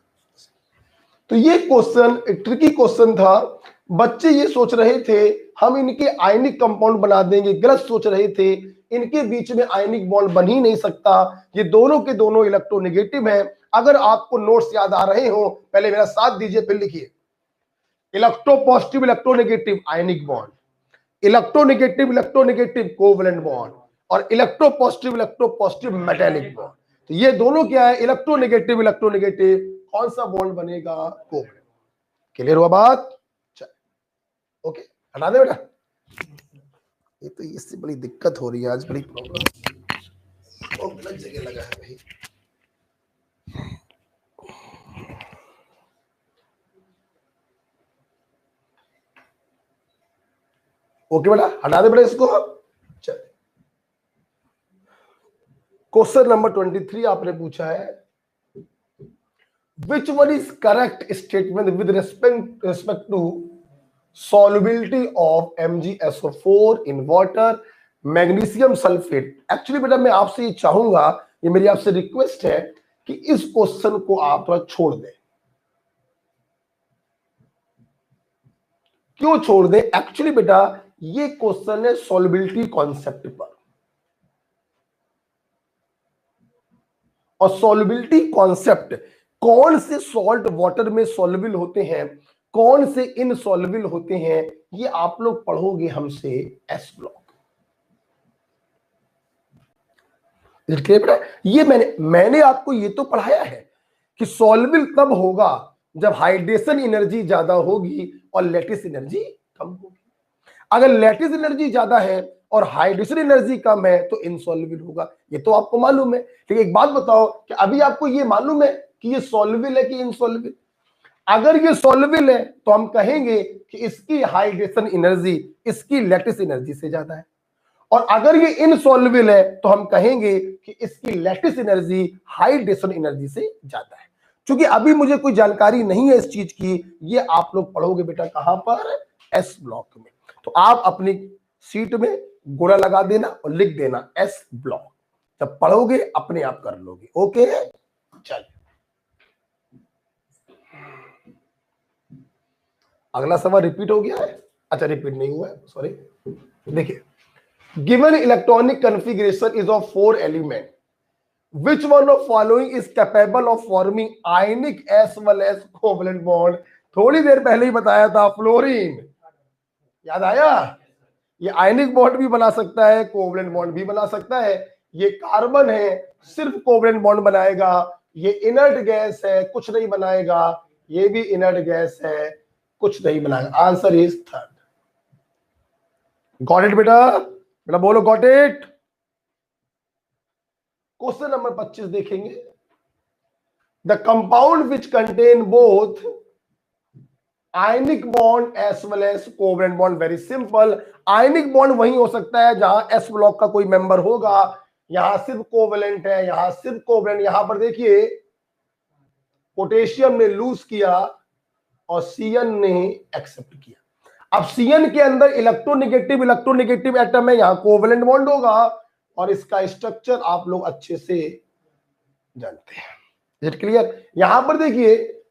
तो ये क्वेश्चन ट्रिकी क्वेश्चन था। बच्चे ये सोच रहे थे हम इनके आयनिक कंपाउंड बना देंगे, गलत सोच रहे थे। इनके बीच में आयनिक बॉन्ड बन ही नहीं सकता, ये दोनों के दोनों इलेक्ट्रोनेगेटिव हैं। अगर आपको नोट्स याद आ रहे हो पहले मेरा साथ दीजिए, फिर लिखिए। Electropositive electronegative ionic bond, electronegative electronegative covalent bond, और इलेक्ट्रोपॉजिटिव मेटालिक बॉन्ड। तो ये दोनों क्या है, इलेक्ट्रोनेगेटिव इलेक्ट्रोनेगेटिव, कौन सा बॉन्ड बनेगा, कोवलेंट। क्लियर हुआ बात। चल ओके, हटा दे बेटा। ये तो इससे बड़ी दिक्कत हो रही है आज, बड़ी प्रॉब्लम। और गलत जगह लगा है भाई। ओके बेटा, हटा दे बेटा इसको। चल क्वेश्चन नंबर 23 आपने पूछा है, which one is correct statement with respect to solubility of MgSO4 in water, magnesium sulphate. Actually बेटा मैं आपसे ये चाहूंगा, ये मेरी आपसे रिक्वेस्ट है कि इस क्वेश्चन को आप थोड़ा छोड़ दें। क्यों छोड़ दें? एक्चुअली बेटा ये क्वेश्चन है सॉल्युबिलिटी कॉन्सेप्ट पर, और सॉल्युबिलिटी कॉन्सेप्ट कौन से सॉल्ट वाटर में सॉल्युबल होते हैं, कौन से इनसॉल्युबल होते हैं, ये आप लोग पढ़ोगे हमसे एस ब्लॉक। ये मैंने आपको ये तो पढ़ाया है कि सॉल्युबल तब होगा जब हाइड्रेशन एनर्जी ज्यादा होगी और लैटिस एनर्जी कम होगी। अगर लैटिस एनर्जी ज्यादा है और हाइड्रेशन एनर्जी कम है तो इनसॉल्युबल होगा। ये तो आपको मालूम है। लेकिन एक बात बताओ कि अभी आपको ये मालूम है कि ये सॉल्युबल है कि इनसॉल्युबल? अगर ये सॉल्युबल है तो हम कहेंगे कि इसकी हाइड्रेशन एनर्जी इसकी लैटिस एनर्जी से ज्यादा है, और अगर ये इनसॉल्युबल है तो हम कहेंगे कि इसकी लैटिस एनर्जी हाइड्रेशन एनर्जी से ज्यादा है। क्योंकि अभी मुझे कोई जानकारी नहीं है इस चीज की, ये आप लोग पढ़ोगे बेटा कहां पर, एस ब्लॉक में। तो आप अपनी सीट में गोला लगा देना और लिख देना एस ब्लॉक, जब पढ़ोगे अपने आप कर लोगे। ओके चल अगला सवाल रिपीट हो गया है। अच्छा रिपीट नहीं हुआ है, सॉरी। देखिए, given electronic configuration is of 4 element, which one of following is capable of forming ionic as well as covalent bond? थोड़ी देर पहले ही बताया था, फ्लोरीन। याद आया? ये आयनिक बॉन्ड भी बना सकता है, कोवलेंट बॉन्ड भी बना सकता है। ये कार्बन है, सिर्फ कोवलेंट बॉन्ड बनाएगा। ये इनर्ट गैस है, कुछ नहीं बनाएगा। ये भी इनर्ट गैस है, कुछ नहीं बनाएगा। Answer is third. Got it बेटा? बेटा बोलो गॉट इट। क्वेश्चन नंबर 25 देखेंगे, the compound which contain both ionic bond as well S covalent bond. Very simple, ionic bond वही हो सकता है जहां एस ब्लॉक का कोई मेंबर होगा। यहां सिर्फ कोवलेंट है, यहां सिर्फ कोवलेंट। यहां पर देखिए पोटेशियम ने लूज किया और सीएन ने एक्सेप्ट किया। अब सीएन के अंदर इलेक्ट्रोनेगेटिव एटम है, यहां कोवलेंट बॉन्ड होगा, और इसका स्ट्रक्चर आप लोग अच्छे से जानते हैं। Is it clear? यहां पर देखिए,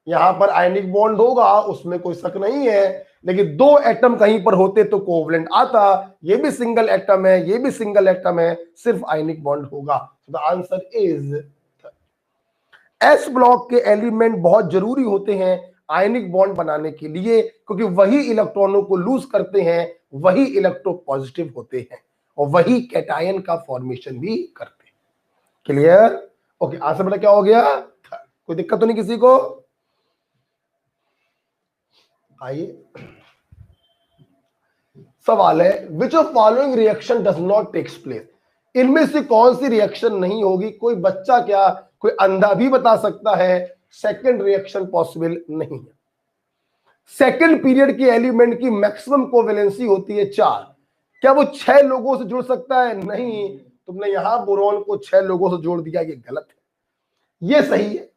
यहां पर आयनिक बॉन्ड होगा, उसमें कोई शक नहीं है, लेकिन 2 एटम कहीं पर होते तो कोवलेंट आता। ये भी सिंगल एटम है, ये भी सिंगल एटम है, सिर्फ आयनिक बॉन्ड होगा। The answer is S block के एलिमेंट बहुत जरूरी होते हैं आयनिक बॉन्ड बनाने के लिए, क्योंकि वही इलेक्ट्रॉनों को लूज करते हैं, वही इलेक्ट्रोपॉजिटिव होते हैं और वही कैटायन का फॉर्मेशन भी करते हैं। क्लियर? ओके, आंसर बेटा क्या हो गया? कोई दिक्कत तो नहीं किसी को? आइए, सवाल है which of following reaction does not takes place, इनमें से कौन सी रिएक्शन नहीं होगी? कोई बच्चा क्या, कोई अंधा भी बता सकता है सेकंड रिएक्शन पॉसिबल नहीं है। सेकंड पीरियड के एलिमेंट की मैक्सिमम कोवेलेंसी होती है 4। क्या वो 6 लोगों से जुड़ सकता है? नहीं। तुमने यहां बोरॉन को 6 लोगों से जोड़ दिया, ये गलत है। ये सही है।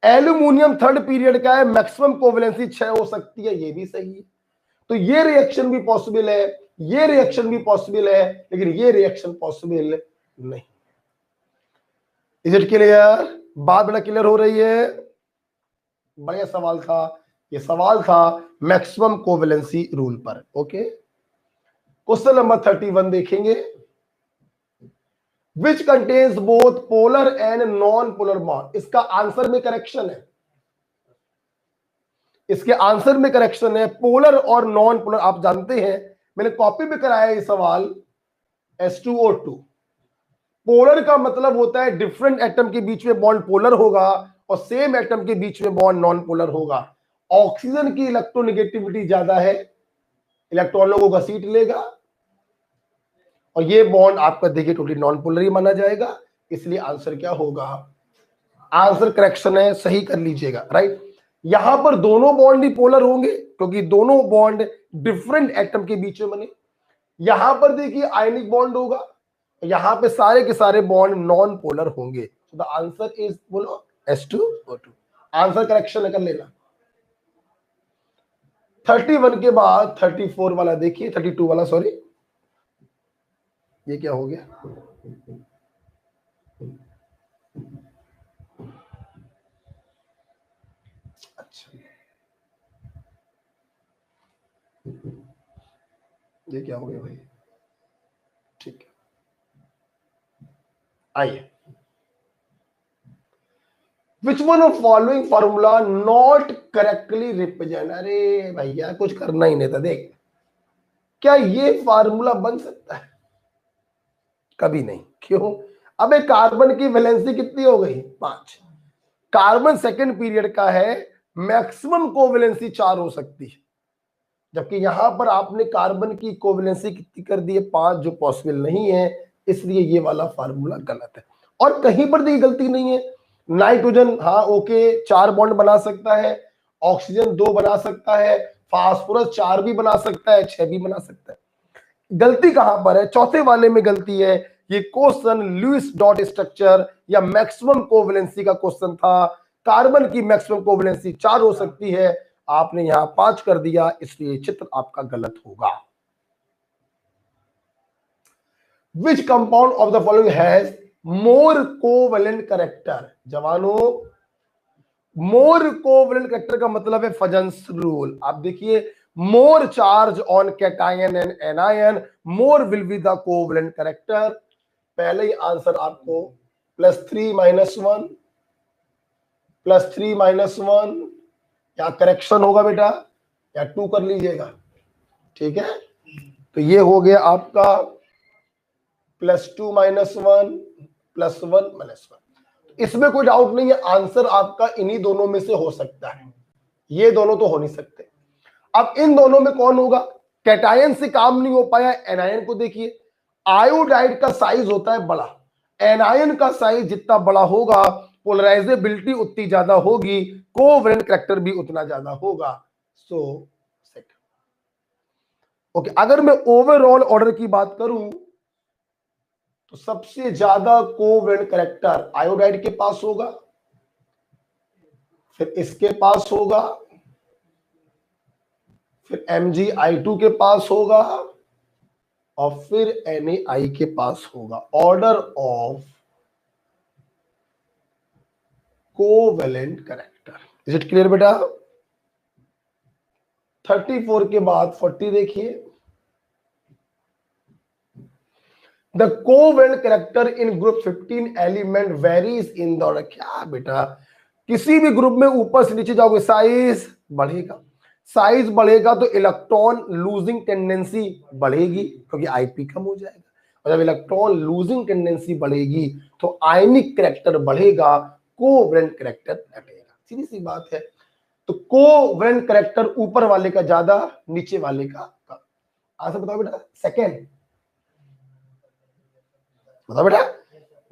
एल्यूमिनियम थर्ड पीरियड का है, मैक्सिमम कोवेलेंसी 6 हो सकती है, ये भी सही है। तो ये रिएक्शन भी पॉसिबल है, ये रिएक्शन भी पॉसिबल है, लेकिन ये रिएक्शन पॉसिबल नहीं। Is it clear? बात बड़ा क्लियर हो रही है? बढ़िया सवाल था ये, सवाल था मैक्सिमम कोवेलेंसी रूल पर। ओके, क्वेश्चन नंबर 31 देखेंगे। Which contains both polar and non polar bond, इसका आंसर में करेक्शन है, इसके आंसर में करेक्शन है। पोलर और नॉन पोलर आप जानते हैं, मैंने कॉपी में कराया ये सवाल। H2O2 पोलर का मतलब होता है डिफरेंट एटम के बीच में बॉन्ड पोलर होगा और सेम एटम के बीच में बॉन्ड नॉन पोलर होगा। ऑक्सीजन की इलेक्ट्रोनेगेटिविटी ज्यादा है, इलेक्ट्रॉनों को घसीट लेगा और ये बॉन्ड आपका देखिए टोटली नॉन पोलर ही माना जाएगा, इसलिए आंसर क्या होगा? आंसर करेक्शन है, सही कर लीजिएगा, राइट। यहां पर दोनों बॉन्ड ही पोलर होंगे क्योंकि दोनों बॉन्ड डिफरेंट एटम के बीच में बने। यहां पर देखिए आयनिक बॉन्ड होगा, यहां पे सारे के सारे बॉन्ड नॉन पोलर होंगे। तो द आंसर इज, बोलो, H2O2। आंसर करेक्शन कर लेना। 31 के बाद 34 वाला देखिए, 32 वाला, सॉरी, ये क्या हो गया? अच्छा, ये क्या हो गया भाई? ठीक है, आइए। विच one of following formula not correctly represent, अरे भैया कुछ करना ही नहीं था। देख, क्या ये फार्मूला बन सकता है? कभी नहीं। क्यों? अबे कार्बन की वैलेंसी कितनी हो गई? 5। कार्बन सेकंड पीरियड का है, मैक्सिमम कोवेलेंसी 4 हो सकती है, जबकि यहां पर आपने कार्बन की कोवेलेंसी कितनी कर दी है? 5, जो पॉसिबल नहीं है, इसलिए ये वाला फार्मूला गलत है। और कहीं पर भी गलती नहीं है। नाइट्रोजन, हाँ ओके, 4 बॉन्ड बना सकता है, ऑक्सीजन 2 बना सकता है, फास्फोरस 4 भी बना सकता है, 6 भी बना सकता है। गलती कहां पर है? चौथे वाले में गलती है। ये क्वेश्चन लुईस डॉट स्ट्रक्चर या मैक्सिमम कोवेलेंसी का क्वेश्चन था। कार्बन की मैक्सिमम कोवेलेंसी 4 हो सकती है, आपने यहां 5 कर दिया, इसलिए चित्र आपका गलत होगा। Which compound of the following has more covalent character? जवानों, मोर कोवेलेंट कैरेक्टर का मतलब है फजन्स रूल। आप देखिए, more charge on cation and anion, more will be the covalent character। पहले ही आंसर आपको +3 - 1 +3 - 1, या करेक्शन होगा बेटा, या 2 कर लीजिएगा, ठीक है। तो ये हो गया आपका +2 - 1 +1 - 1। इसमें कोई डाउट नहीं है, आंसर आपका इन्हीं दोनों में से हो सकता है, ये दोनों तो हो नहीं सकते। अब इन दोनों में कौन होगा? कैटायन से काम नहीं हो पाया, एनायन को देखिए। आयोडाइड का साइज होता है बड़ा, एनायन का साइज जितना बड़ा होगा पोलराइजेबिलिटी उतनी ज्यादा होगी, कोवेलेंट कैरेक्टर भी उतना ज्यादा होगा। So second. ओके, अगर मैं ओवरऑल ऑर्डर की बात करूं तो सबसे ज्यादा कोवेलेंट कैरेक्टर आयोडाइड के पास होगा, फिर इसके पास होगा, फिर MgI2 के पास होगा और फिर NaI के पास होगा। Order of covalent character. Is it clear बेटा? 34 के बाद 40 देखिए। The covalent character in group 15 element varies in the order. क्या बेटा, किसी भी ग्रुप में ऊपर से नीचे जाओगे साइज बढ़ेगा, साइज बढ़ेगा तो इलेक्ट्रॉन लूजिंग टेंडेंसी बढ़ेगी क्योंकि आईपी कम हो जाएगा, और जब इलेक्ट्रॉन लूजिंग टेंडेंसी बढ़ेगी तो आयनिक करैक्टर बढ़ेगा, कोवेलेंट करैक्टर घटेगा। सीधी सी बात है। तो कोवेलेंट करैक्टर ऊपर वाले का ज्यादा, नीचे वाले का कम। आंसर बताओ बेटा। सेकेंड बताओ बेटा।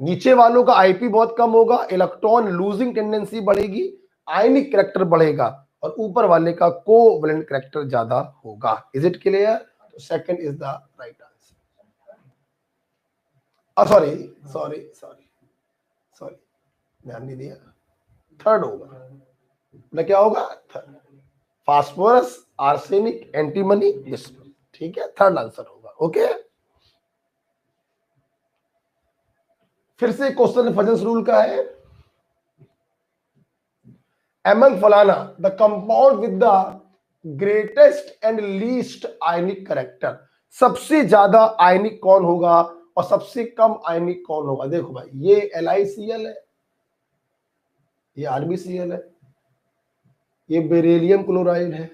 नीचे वालों का आईपी बहुत कम होगा, इलेक्ट्रॉन लूजिंग टेंडेंसी बढ़ेगी, आयनिक करैक्टर बढ़ेगा, और ऊपर वाले का कोवेलेंट करैक्टर ज्यादा होगा। Is it clear? तो second is the right answer. Sorry sorry sorry sorry, ध्यान नहीं दिया। थर्ड होगा, क्या होगा? Third. Phosphorus, arsenic, antimony, bismuth. ठीक है, थर्ड आंसर होगा। ओके, फिर से क्वेश्चन फजल्स रूल का है। एमंग फलाना the compound with the greatest and least ionic character, सबसे ज्यादा आयनिक कौन होगा और सबसे कम आयनिक कौन होगा? देखो भाई, ये LiCl है, ये RbCl है, ये बेरिलियम क्लोराइड है।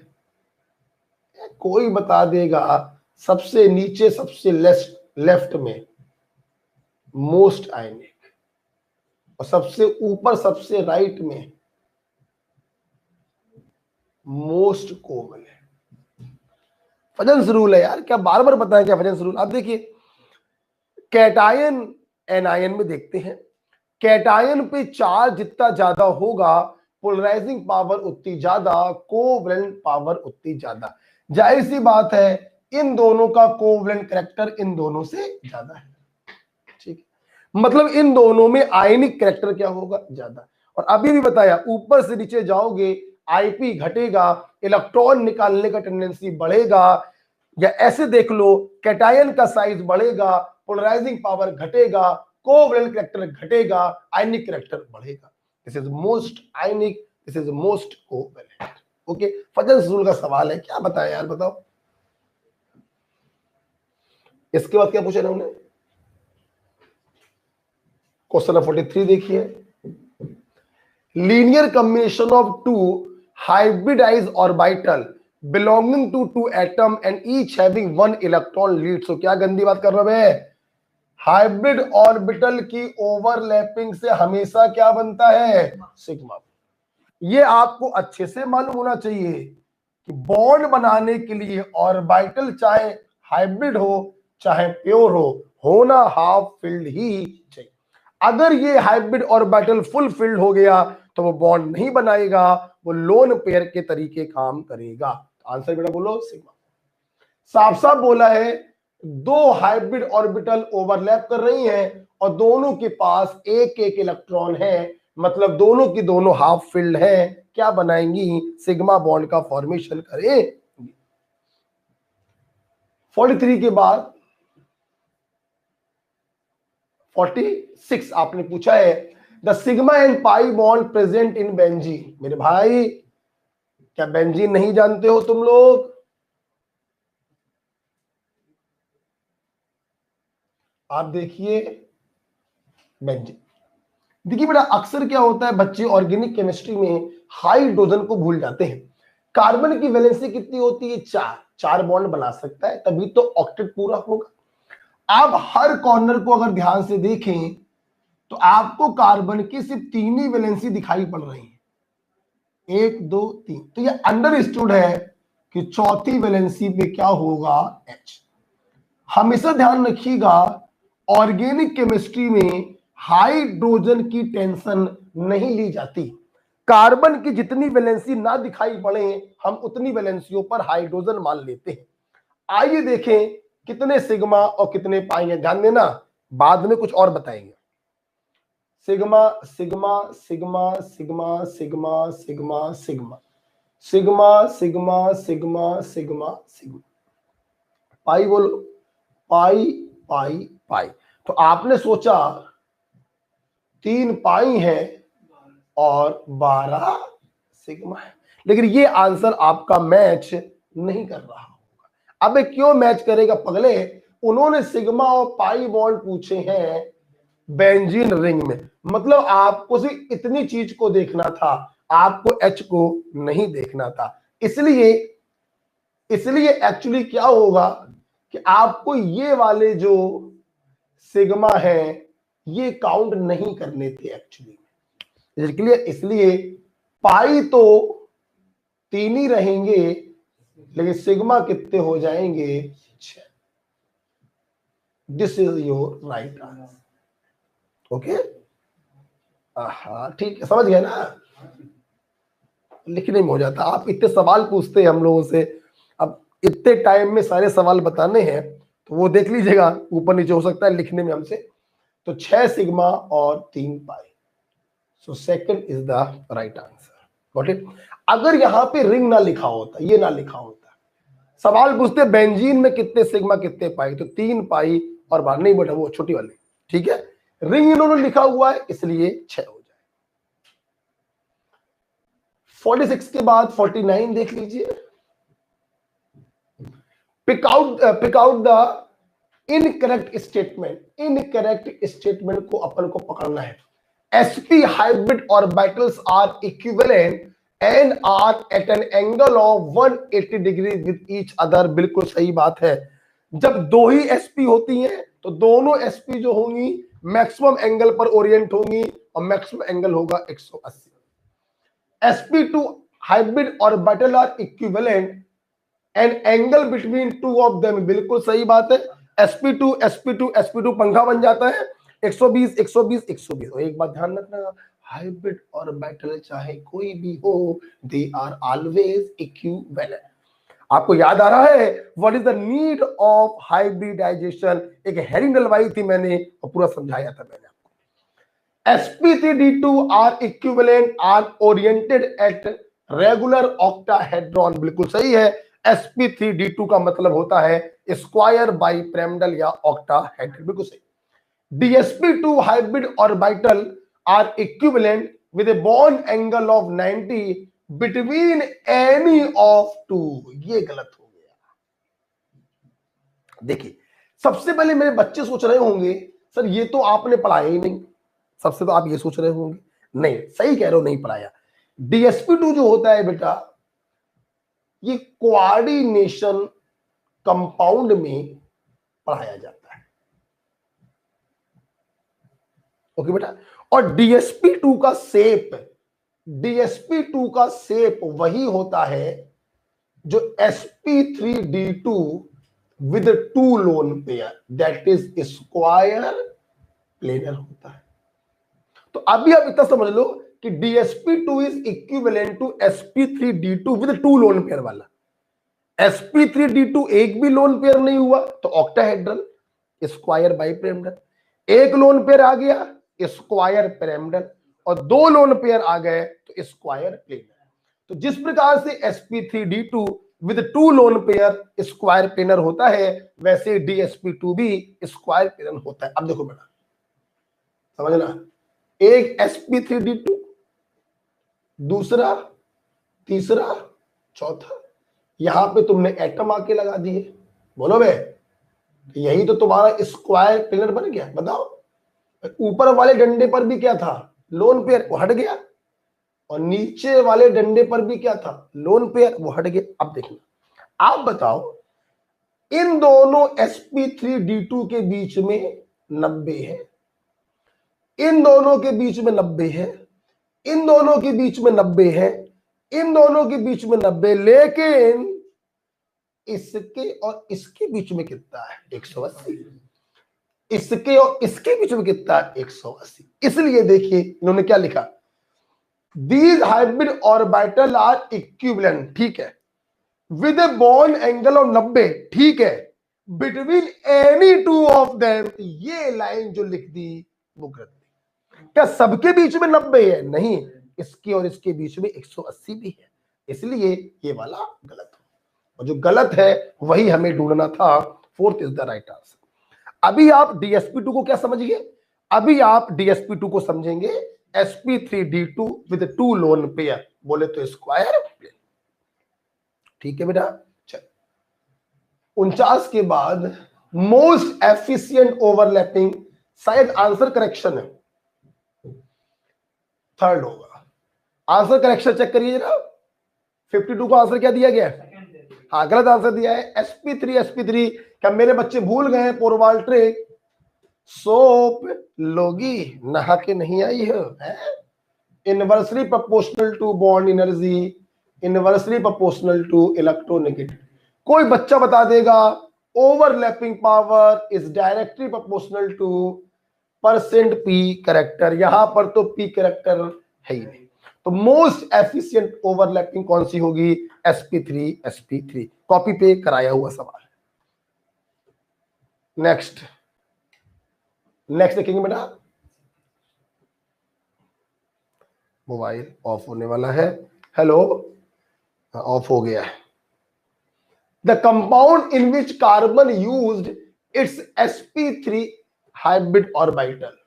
कोई बता देगा सबसे नीचे सबसे लेफ्ट में मोस्ट आयनिक, और सबसे ऊपर सबसे राइट में मोस्ट कोवेलेंट। फजल्स रूल है यार, क्या बार बार बताएं क्या फजल्स रूल? आप देखिए, कैटायन एनायन में देखते हैं, कैटायन पे चार्ज जितना ज्यादा होगा पोलराइजिंग पावर उतनी ज्यादा, कोवेलेंट पावर उतनी ज्यादा। जाहिर सी बात है इन दोनों का कोवेलेंट करैक्टर इन दोनों से ज्यादा है। ठीक है, मतलब इन दोनों में आयनिक करैक्टर क्या होगा? ज्यादा। और अभी भी बताया ऊपर से नीचे जाओगे आईपी घटेगा, इलेक्ट्रॉन निकालने का टेंडेंसी बढ़ेगा, या ऐसे देख लो कैटायन का साइज बढ़ेगा, पोलराइजिंग पावर घटेगा, कोवेलेंट करैक्टर घटेगा, आयनिक करैक्टर बढ़ेगा। This is most ionic, this is most covalent. Okay, Fajans rule का सवाल है, क्या बताया यार, बताओ। इसके बाद क्या पूछा उन्होंने? क्वेश्चन नंबर 43 देखिए, linear combination of to hybridised orbital belonging to two atom and each having one electron lead। so क्या गंदी बात कर रहे हैं? हाइब्रिड ऑर्बिटल की ओवरलैपिंग से हमेशा क्या बनता है? सिग्मा। ये आपको अच्छे से मालूम होना चाहिए कि बॉन्ड बनाने के लिए ऑर्बिटल चाहे हाइब्रिड हो चाहे प्योर हो, होना हाफ फिल्ड ही चाहिए। अगर ये हाइब्रिड ऑर्बिटल फुल फिल्ड हो गया तो वो बॉन्ड नहीं बनाएगा, वो लोन पेयर के तरीके काम करेगा। आंसर बेटा बोलो सिग्मा। साफ साफ बोला है, दो हाइब्रिड ऑर्बिटल ओवरलैप कर रही हैं और दोनों के पास एक एक इलेक्ट्रॉन है, मतलब दोनों की दोनों हाफ फिल्ड है, क्या बनाएंगी? सिग्मा बॉन्ड का फॉर्मेशन करेंगी। 43 के बाद 46 आपने पूछा है, the sigma and pi bond present in benzene. मेरे भाई, क्या बेंजीन नहीं जानते हो तुम लोग? आप देखिए बेंजीन, देखिए बेटा, अक्सर क्या होता है बच्चे ऑर्गेनिक केमिस्ट्री में हाइड्रोजन को भूल जाते हैं। कार्बन की वैलेंसी कितनी होती है? 4 बॉन्ड बना सकता है, तभी तो ऑक्टेट पूरा होगा। आप हर कॉर्नर को अगर ध्यान से देखें तो आपको कार्बन की सिर्फ 3 ही वैलेंसी दिखाई पड़ रही है, 1 2 3। तो ये अंडरस्टूड है कि चौथी वैलेंसी पे क्या होगा? H। हमेशा ध्यान रखिएगा, ऑर्गेनिक केमिस्ट्री में हाइड्रोजन की टेंशन नहीं ली जाती। कार्बन की जितनी वैलेंसी ना दिखाई पड़े हम उतनी वैलेंसियों पर हाइड्रोजन मान लेते हैं। आइए देखें कितने सिग्मा और कितने पाई हैं, ध्यान देना, बाद में कुछ और बताएंगे। Sigma sigma sigma sigma sigma sigma sigma sigma sigma sigma sigma sigma, pi बोलो, पाई पाई पाई। तो आपने सोचा 3 पाई है और 12 सिग्मा है, लेकिन ये आंसर आपका मैच नहीं कर रहा होगा। अबे क्यों मैच करेगा पगले? उन्होंने सिग्मा और पाई बॉन्ड पूछे हैं बेंजीन रिंग में। मतलब आपको सिर्फ इतनी चीज को देखना था, आपको एच को नहीं देखना था। इसलिए एक्चुअली क्या होगा कि आपको ये वाले जो सिग्मा है ये काउंट नहीं करने थे एक्चुअली। इसलिए पाई तो 3 ही रहेंगे, लेकिन सिग्मा कितने हो जाएंगे? 6। This is your right answer. Okay, हाँ ठीक है, समझ गए ना? लिखने में हो जाता। आप इतने सवाल पूछते हैं हम लोगों से, अब इतने टाइम में सारे सवाल बताने हैं तो वो देख लीजिएगा, ऊपर नीचे हो सकता है लिखने में हमसे। तो 6 सिग्मा और 3 pi, so second is the right answer. Got it? अगर यहां पे रिंग ना लिखा होता, ये ना लिखा होता, सवाल पूछते बेंजीन में कितने सिग्मा कितने पाई, तो 3 पाई और बाहर नहीं बैठा वो छोटी वाली, ठीक है। रिंग इन्होंने लिखा हुआ है इसलिए 6 हो जाए। 46 के बाद 49 देख लीजिए। Pick out the incorrect statement. Incorrect statement को अपन को पकड़ना है। sp hybrid orbitals are equivalent and are at an angle of 180 degree with each other. बिल्कुल सही बात है। जब दो ही sp होती हैं तो दोनों sp जो होंगी मैक्सिमम एंगल पर ओरिएंट होंगी और मैक्सिमम एंगल होगा 180। sp2 hybrid orbital are equivalent and angle between two of them. बिल्कुल सही बात है। sp2 पंखा बन जाता है 120 120 120। और एक बात ध्यान रखना, हाइब्रिड ऑर्बिटल चाहे कोई भी हो, दे आर ऑलवेज इक्विवेलेंट। आपको याद आ रहा है what is the need of hybridization? एक हेडिंग डलवाई थी मैंने और पूरा समझाया था मैंने आपको। sp3d2 are equivalent are oriented at regular octahedron. बिल्कुल सही है। sp3d2 का मतलब होता है स्क्वायर बाई पिरामिडल या ऑक्टाहेड्रल। बिल्कुल सही। dsp2 hybrid orbital are equivalent with a bond angle of 90 between any of two. ये गलत हो गया। देखिए, सबसे पहले मेरे बच्चे सोच रहे होंगे सर ये तो आपने पढ़ाया ही नहीं। सबसे तो आप ये सोच रहे होंगे, नहीं सही कह रहे हो, नहीं पढ़ाया। dsp2 जो होता है बेटा, ये कोऑर्डिनेशन कंपाउंड में पढ़ाया जाता है। ओके बेटा। और dsp2 का शेप वही होता है जो sp3d2 with 2 lone pair, that is square planar होता है। तो अभी आप इतना समझ लो कि dsp2 is equivalent to sp3d2 with 2 lone pair वाला। sp3d2 एक भी लोन पेयर नहीं हुआ तो ऑक्टाहेड्रल, स्क्वायर बाई पिरामिडल। एक लोन पेयर आ गया स्क्वायर पिरामिडल, और 2 लोन पेयर आ गए तो स्क्वायर प्लेनर। तो जिस प्रकार से sp3d2 with 2 lone pair square planar होता है, वैसे dsp2 भी स्क्वायर प्लेनर होता है। अब देखो बेटा, समझना, एक sp3d2, दूसरा, तीसरा, चौथा, यहां पे तुमने एटम आके लगा दिए। बोलो बे, यही तो तुम्हारा स्क्वायर प्लेनर बन गया। बताओ, ऊपर वाले डंडे पर भी क्या था? लोन पेयर, वो हट गया। और नीचे वाले डंडे पर भी क्या था? लोन पेयर, वो हट गया। अब देखना, आप बताओ, इन दोनों sp3d2 के बीच में 90 है, इन दोनों के बीच में 90 है, इन दोनों के बीच में 90 है, इन दोनों के बीच में 90, लेकिन इसके और इसके बीच में कितना है? 180। इसके और इसके बीच में कितना है? 180। इसलिए देखिए इन्होंने क्या लिखा, these hybrid orbital are equivalent, ठीक है, with a bond angle of 90, ठीक है, between any two of them. ये लाइन जो लिख दी वो गलत दी। क्या सबके बीच में 90 है? नहीं, इसके और इसके बीच में 180 भी है, इसलिए ये वाला गलत है। और जो गलत है वही हमें ढूंढना था। Fourth is the right answer. अभी आप dsp2 को क्या समझिए? अभी आप dsp2 को समझेंगे sp3d2 विद 2 लोन पेयर, बोले तो स्क्वायर प्लेन। ठीक है बेटा। चल, 49 के बाद मोस्ट एफिशिएंट ओवरलैपिंग शायद आंसर करेक्शन है, थर्ड होगा। आंसर करेक्शन चेक करिए जरा। 52 का आंसर क्या दिया गया है? हाँ, गलत आंसर दिया है sp3। sp3 क्या मेरे बच्चे भूल गए हैं? पोरवाल्ट्रिक सोप लोगी नहा के नहीं आई है? Inversely proportional to bond energy, inversely proportional to electronegative. कोई बच्चा बता देगा overlapping power is directly proportional to percent P character. यहां पर तो पी कैरेक्टर है ही नहीं, तो मोस्ट एफिशिएंट ओवरलैपिंग कौन सी होगी? sp3 sp3। कॉपी पे कराया हुआ सवाल। नेक्स्ट देखेंगे बेटा। मोबाइल ऑफ होने वाला है। हेलो, ऑफ हो गया है। The compound in which carbon used it's sp3 hybrid orbital.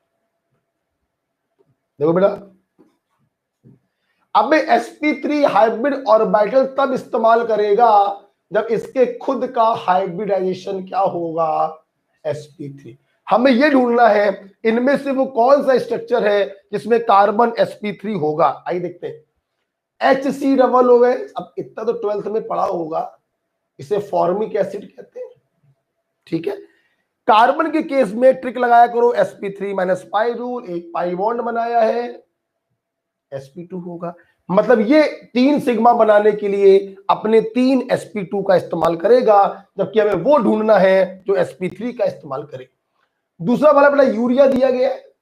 देखो बेटा, अब sp3 हाइब्रिड ऑर्बिटल तब इस्तेमाल करेगा जब इसके खुद का हाइब्रिडाइजेशन क्या होगा? sp3। हमें यह ढूंढना है इनमें से वो कौन सा स्ट्रक्चर है जिसमें कार्बन sp3 होगा। आइए देखते हैं। HC डबल हो गए। अब इतना तो 12th में पढ़ा होगा, इसे फॉर्मिक एसिड कहते हैं। ठीक है, कार्बन के केस में ट्रिक लगाया करो, sp3 माइनस पाई रूल, एक पाई बॉन्ड बनाया है, sp2 होगा। मतलब ये 3 सिग्मा बनाने के लिए अपने 3 sp2 का इस्तेमाल करेगा, जबकि हमें वो ढूंढना है जो sp3 का इस्तेमाल करे। दूसरा वाला बेटा यूरिया दिया गया है,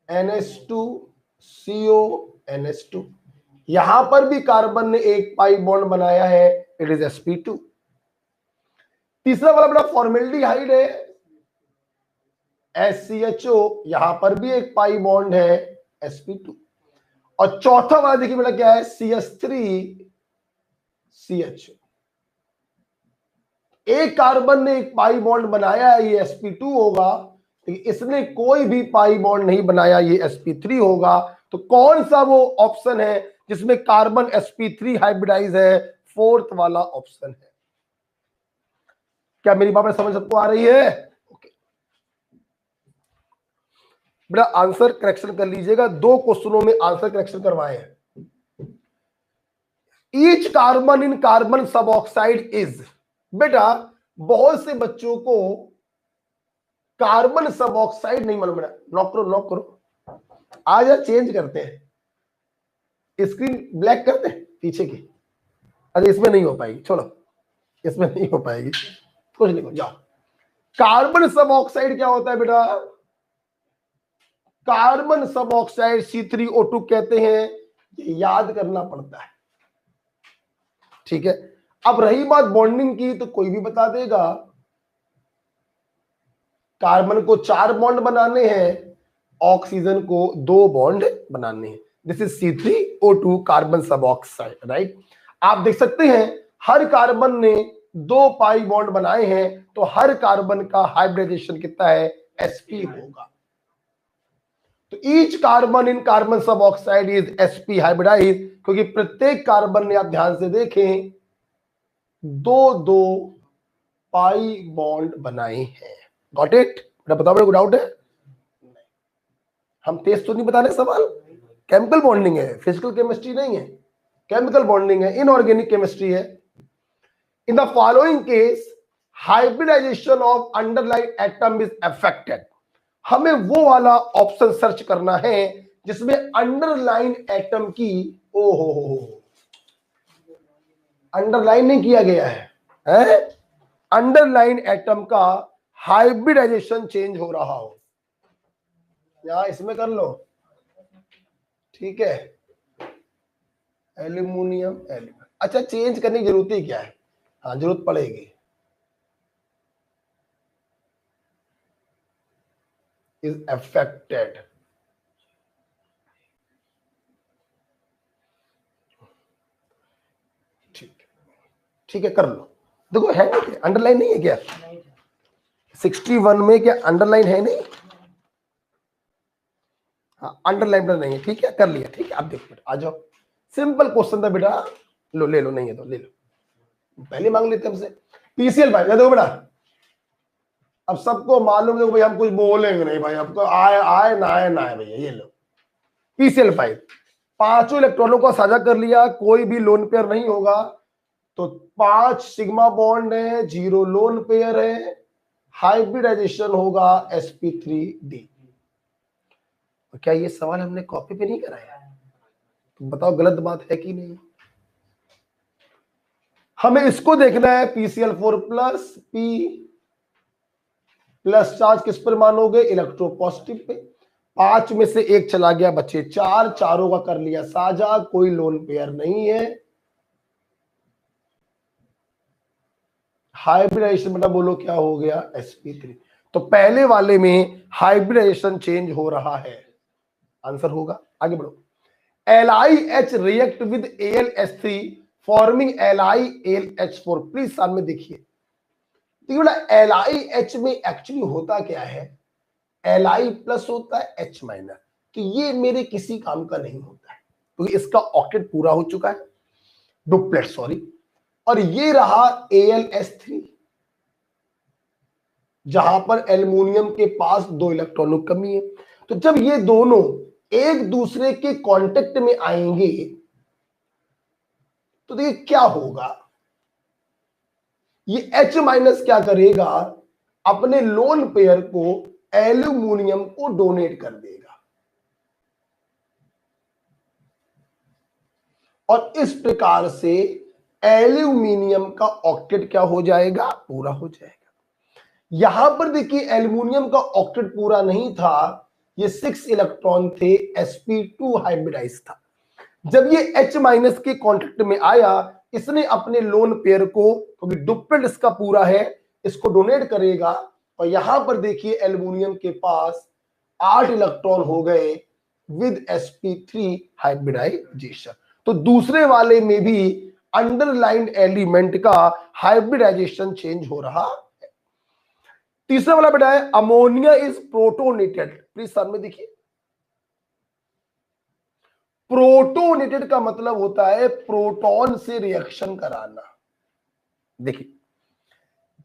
NH2CO NH2। यहां पर भी कार्बन ने एक पाई बॉन्ड बनाया है, इट इज sp2। तीसरा वाला बेटा फॉर्मेल्डिहाइड है, SCHO। यहां पर भी एक पाई बॉन्ड है, sp2। और चौथा वाला देखिए बेटा क्या है? CH3CHO। एक कार्बन ने एक पाई बॉन्ड बनाया है, ये sp2 होगा, लेकिन इसने कोई भी पाई बॉन्ड नहीं बनाया, ये sp3 होगा। तो कौन सा वो ऑप्शन है जिसमें कार्बन sp3 हाइब्रिडाइज है? फोर्थ वाला ऑप्शन है। क्या मेरी बात समझ सबको आ रही है? ओके बेटा, आंसर करेक्शन कर लीजिएगा। 2 क्वेश्चनों में आंसर करेक्शन करवाए हैं। ईच कार्बन इन कार्बन सब ऑक्साइड इज। बेटा, बहुत से बच्चों को कार्बन सब ऑक्साइड नहीं मालूम। बेटा नॉक करो। आज चेंज करते हैं, स्क्रीन ब्लैक करते हैं पीछे की। अरे इसमें नहीं हो पाएगी, छोड़ो, इसमें नहीं हो पाएगी, कुछ नहीं हो, जाओ। कार्बन सब ऑक्साइड क्या होता है बेटा? कार्बन सब ऑक्साइड C3O2 कहते हैं। ये याद करना पड़ता है। ठीक है, अब रही बात बॉन्डिंग की, तो कोई भी बता देगा कार्बन को 4 बॉन्ड बनाने हैं, ऑक्सीजन को 2 बॉन्ड बनाने हैं। दिस इज C3O2 कार्बन सब ऑक्साइड, राइट। आप देख सकते हैं हर कार्बन ने 2 पाई बॉन्ड बनाए हैं, तो हर कार्बन का हाइब्रिडाइजेशन कितना है? sp होगा। तो ईच कार्बन इन कार्बन सब ऑक्साइड इज sp हाइब्रिडाइज, क्योंकि प्रत्येक कार्बन ने, आप ध्यान से देखें, 2 पाई बॉन्ड बनाए हैं। Got it? बताओ, मेरे को डाउट है? हम तेज तो नहीं बता रहे सवाल। केमिकल बॉन्डिंग है, फिजिकल केमिस्ट्री नहीं है, केमिकल बॉन्डिंग है, इनऑर्गेनिक केमिस्ट्री है। In the following case hybridization of underline atom is affected. हमें वो वाला ऑप्शन सर्च करना है जिसमें अंडरलाइन एटम की, ओहो, अंडरलाइन नहीं किया गया है? अंडरलाइन एटम का हाइब्रिडाइजेशन चेंज हो रहा हो। यहां इसमें कर लो, ठीक है। एल्यूमिनियम एलिमेंट, अच्छा, चेंज करने की जरूरत ही क्या है? हाँ, जरूरत पड़ेगी। इज अफेक्टेड, ठीक है, कर लो। देखो है नहीं, अंडरलाइन नहीं है क्या? 61 में क्या अंडरलाइन है? नहीं, हाँ, अंडरलाइन नहीं है, ठीक है, कर लिया, ठीक है। अब देखो आ जाओ, सिंपल क्वेश्चन था बेटा। लो, ले लो, नहीं है तो ले लो, पहले मांग लेते हमसे। पीसीएल भाई, देखो बेटा, अब सबको मालूम है भाई हम कुछ बोलेंगे नहीं भाई, आपको आए आए ना आए ना आए भैया। ये लो PCl5 पांचों इलेक्ट्रॉनों को साझा कर लिया, कोई भी लोन पेयर नहीं होगा, तो 5 सिग्मा बॉन्ड है, 0 लोन पेयर है, हाइब्रिडाइजेशन होगा sp3d। क्या ये सवाल हमने कॉपी पे नहीं कराया? तो बताओ गलत बात है कि नहीं? हमें इसको देखना है PCl4 plus P plus charge किस पर मानोगे? इलेक्ट्रोपॉजिटिव पे। 5 में से एक चला गया, बचे 4, चारों का कर लिया साझा, कोई लोन पेयर नहीं है। हाइब्रिडाइजेशन बेटा बोलो क्या हो गया? sp3। तो पहले वाले में हाइब्रिडाइजेशन चेंज हो रहा है, आंसर होगा। आगे बढ़ो। LiH react with AlS3 forming LiAlH4। Please सामने देखिए, LiH में एक्चुअली होता क्या है? Li प्लस होता है H माइनस, तो ये मेरे किसी काम का नहीं होता है, तो इसका ऑक्टेट पूरा हो चुका है, डुप्लेट सॉरी। और ये रहा AlS3 जहां पर एल्युमिनियम के पास 2 इलेक्ट्रॉनों की कमी है। तो जब ये दोनों एक दूसरे के कांटेक्ट में आएंगे तो देखिए क्या होगा, ये H माइनस क्या करेगा? अपने लोन पेयर को एल्युमिनियम को डोनेट कर देगा, और इस प्रकार से एल्युमिनियम का ऑक्टेट क्या हो जाएगा? पूरा हो जाएगा। यहां पर देखिए एल्युमिनियम का ऑक्टेट पूरा नहीं था, ये 6 इलेक्ट्रॉन थे, sp2 हाइब्रिडाइज था। जब ये H माइनस के कॉन्टेक्ट में आया, इसने अपने लोन पेयर को, क्योंकि डुप्लेट इसका पूरा है, इसको डोनेट करेगा। और यहां पर देखिए एल्युमिनियम के पास 8 इलेक्ट्रॉन हो गए विद sp3 हाइब्रिडाइजेशन। तो दूसरे वाले में भी अंडरलाइंड एलिमेंट का हाइब्रिडाइजेशन चेंज हो रहा है। तीसरा वाला बेटा है अमोनिया इज प्रोटोनेटेड। प्लीज सामने देखिए, प्रोटोनेटेड का मतलब होता है प्रोटॉन से रिएक्शन कराना। देखिए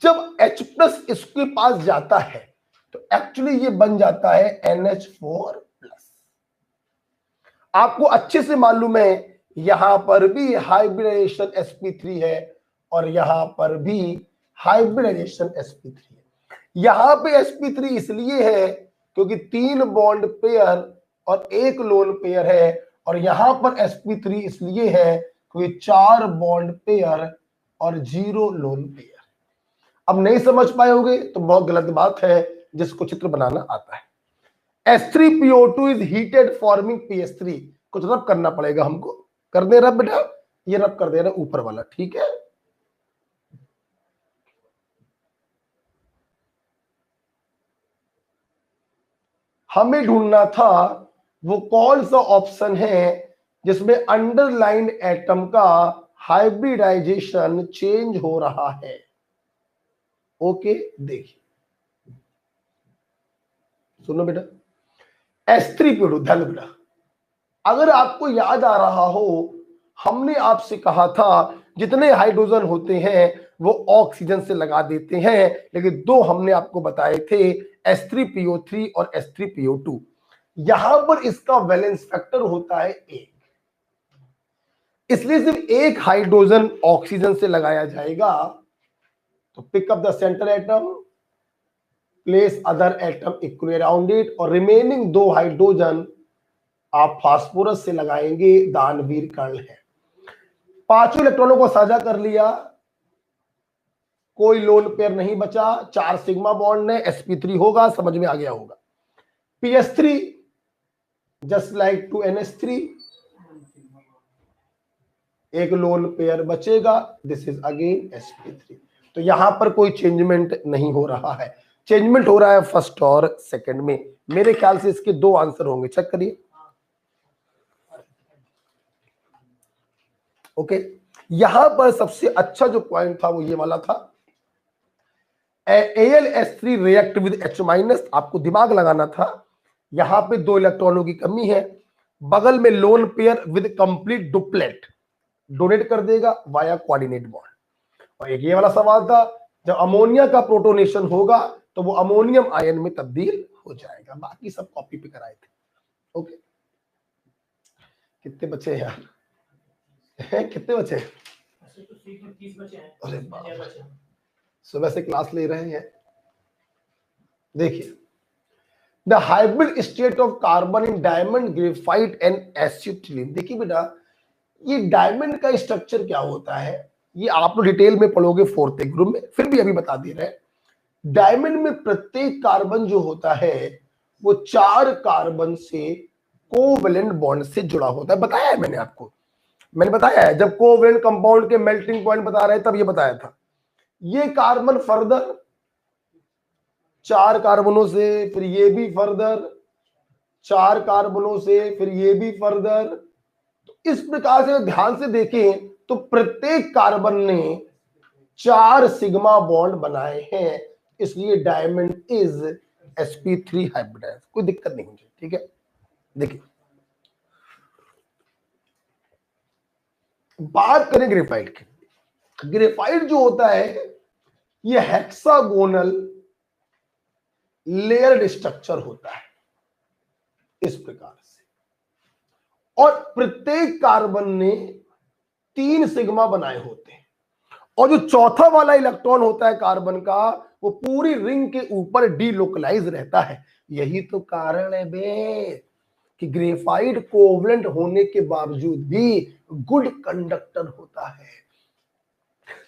जब H प्लस इसके पास जाता है तो एक्चुअली ये बन जाता है NH4 प्लस। आपको अच्छे से मालूम है यहां पर भी हाइब्रिडाइजेशन sp3 है और यहां पर भी हाइब्रिडाइजेशन sp3 है। यहां पे sp3 इसलिए है क्योंकि 3 बॉन्ड पेयर और 1 लोन पेयर है, और यहां पर sp3 इसलिए है क्योंकि 4 बॉन्ड पेयर और 0 लोन पेयर। अब नहीं समझ पाए होगे तो बहुत गलत बात है, जिसको चित्र बनाना आता है। S3PO2 is heated forming PS3। कुछ रब करना पड़ेगा हमको, कर दे रब बेटा, ये रब कर दे रहा ऊपर वाला, ठीक है। हमें ढूंढना था वो कौन सा ऑप्शन है जिसमें अंडरलाइंड एटम का हाइब्रिडाइजेशन चेंज हो रहा है। ओके देखिए, सुनो बेटा, S3PO2 ध्यान बेटा, अगर आपको याद आ रहा हो हमने आपसे कहा था जितने हाइड्रोजन होते हैं वो ऑक्सीजन से लगा देते हैं, लेकिन 2 हमने आपको बताए थे S3PO3 और S3PO2। यहां पर इसका वैलेंस फैक्टर होता है 1, इसलिए सिर्फ एक हाइड्रोजन ऑक्सीजन से लगाया जाएगा। तो pick up the centre atom, place other atom equally around it, और रिमेनिंग 2 हाइड्रोजन आप फास्फोरस से लगाएंगे, दानवीर कर्ण है। 5 इलेक्ट्रॉनों को साझा कर लिया, कोई लोन पेयर नहीं बचा, 4 सिग्मा बॉन्ड है, sp3 होगा, समझ में आ गया होगा। PS3 just like to NH3, एक लोन पेयर बचेगा, दिस इज अगेन sp3। तो यहां पर कोई चेंजमेंट नहीं हो रहा है, चेंजमेंट हो रहा है फर्स्ट और सेकंड में। मेरे ख्याल से इसके 2 आंसर होंगे, चेक करिए। ओके यहां पर सबसे अच्छा जो पॉइंट था वो ये वाला था, AlS3 react with H minus. आपको दिमाग लगाना था, यहां पे 2 इलेक्ट्रॉनों की कमी है, बगल में lone pair with complete duplet donate कर देगा वाया कोऑर्डिनेट बॉन्ड। और एक ये वाला सवाल था, जब अमोनिया का प्रोटोनेशन होगा तो वो अमोनियम आयन में तब्दील हो जाएगा। बाकी सब कॉपी पे कराए थे। ओके, कितने बचे हैं यार? कितने बचे हैं? अरे बाप, सुबह से क्लास ले रहे हैं। देखिए, the hybrid state of carbon in diamond, graphite and acetylene. देखिए बेटा, ये डायमंड का स्ट्रक्चर क्या होता है ये आप लोग डिटेल में पढ़ोगे 4th ग्रुप में, फिर भी अभी बता दे रहे हैं। डायमंड में प्रत्येक कार्बन जो होता है वो 4 कार्बन से कोवेलेंट बॉन्ड से जुड़ा होता है। बताया है मैंने आपको, मैंने बताया है जब कोवेलेंट कंपाउंड के मेल्टिंग पॉइंट बता रहे तब ये बताया था। ये कार्बन फर्दर 4 कार्बनों से, फिर ये भी फर्दर 4 कार्बनों से, फिर ये भी फर्दर। तो इस प्रकार से ध्यान से देखें तो प्रत्येक कार्बन ने 4 सिग्मा बॉन्ड बनाए हैं, इसलिए डायमंड इज sp3 हाइब्रिडाइज। कोई दिक्कत नहीं मुझे, ठीक है। देखिए, बात करें ग्रेफाइट की। ग्रेफाइट जो होता है ये हेक्सागोनल लेयर्ड स्ट्रक्चर होता है इस प्रकार से, और प्रत्येक कार्बन ने 3 सिग्मा बनाए होते हैं, और जो चौथा वाला इलेक्ट्रॉन होता है कार्बन का वो पूरी रिंग के ऊपर डीलोकलाइज रहता है। यही तो कारण है बे कि ग्रेफाइट कोवलेंट होने के बावजूद भी गुड कंडक्टर होता है।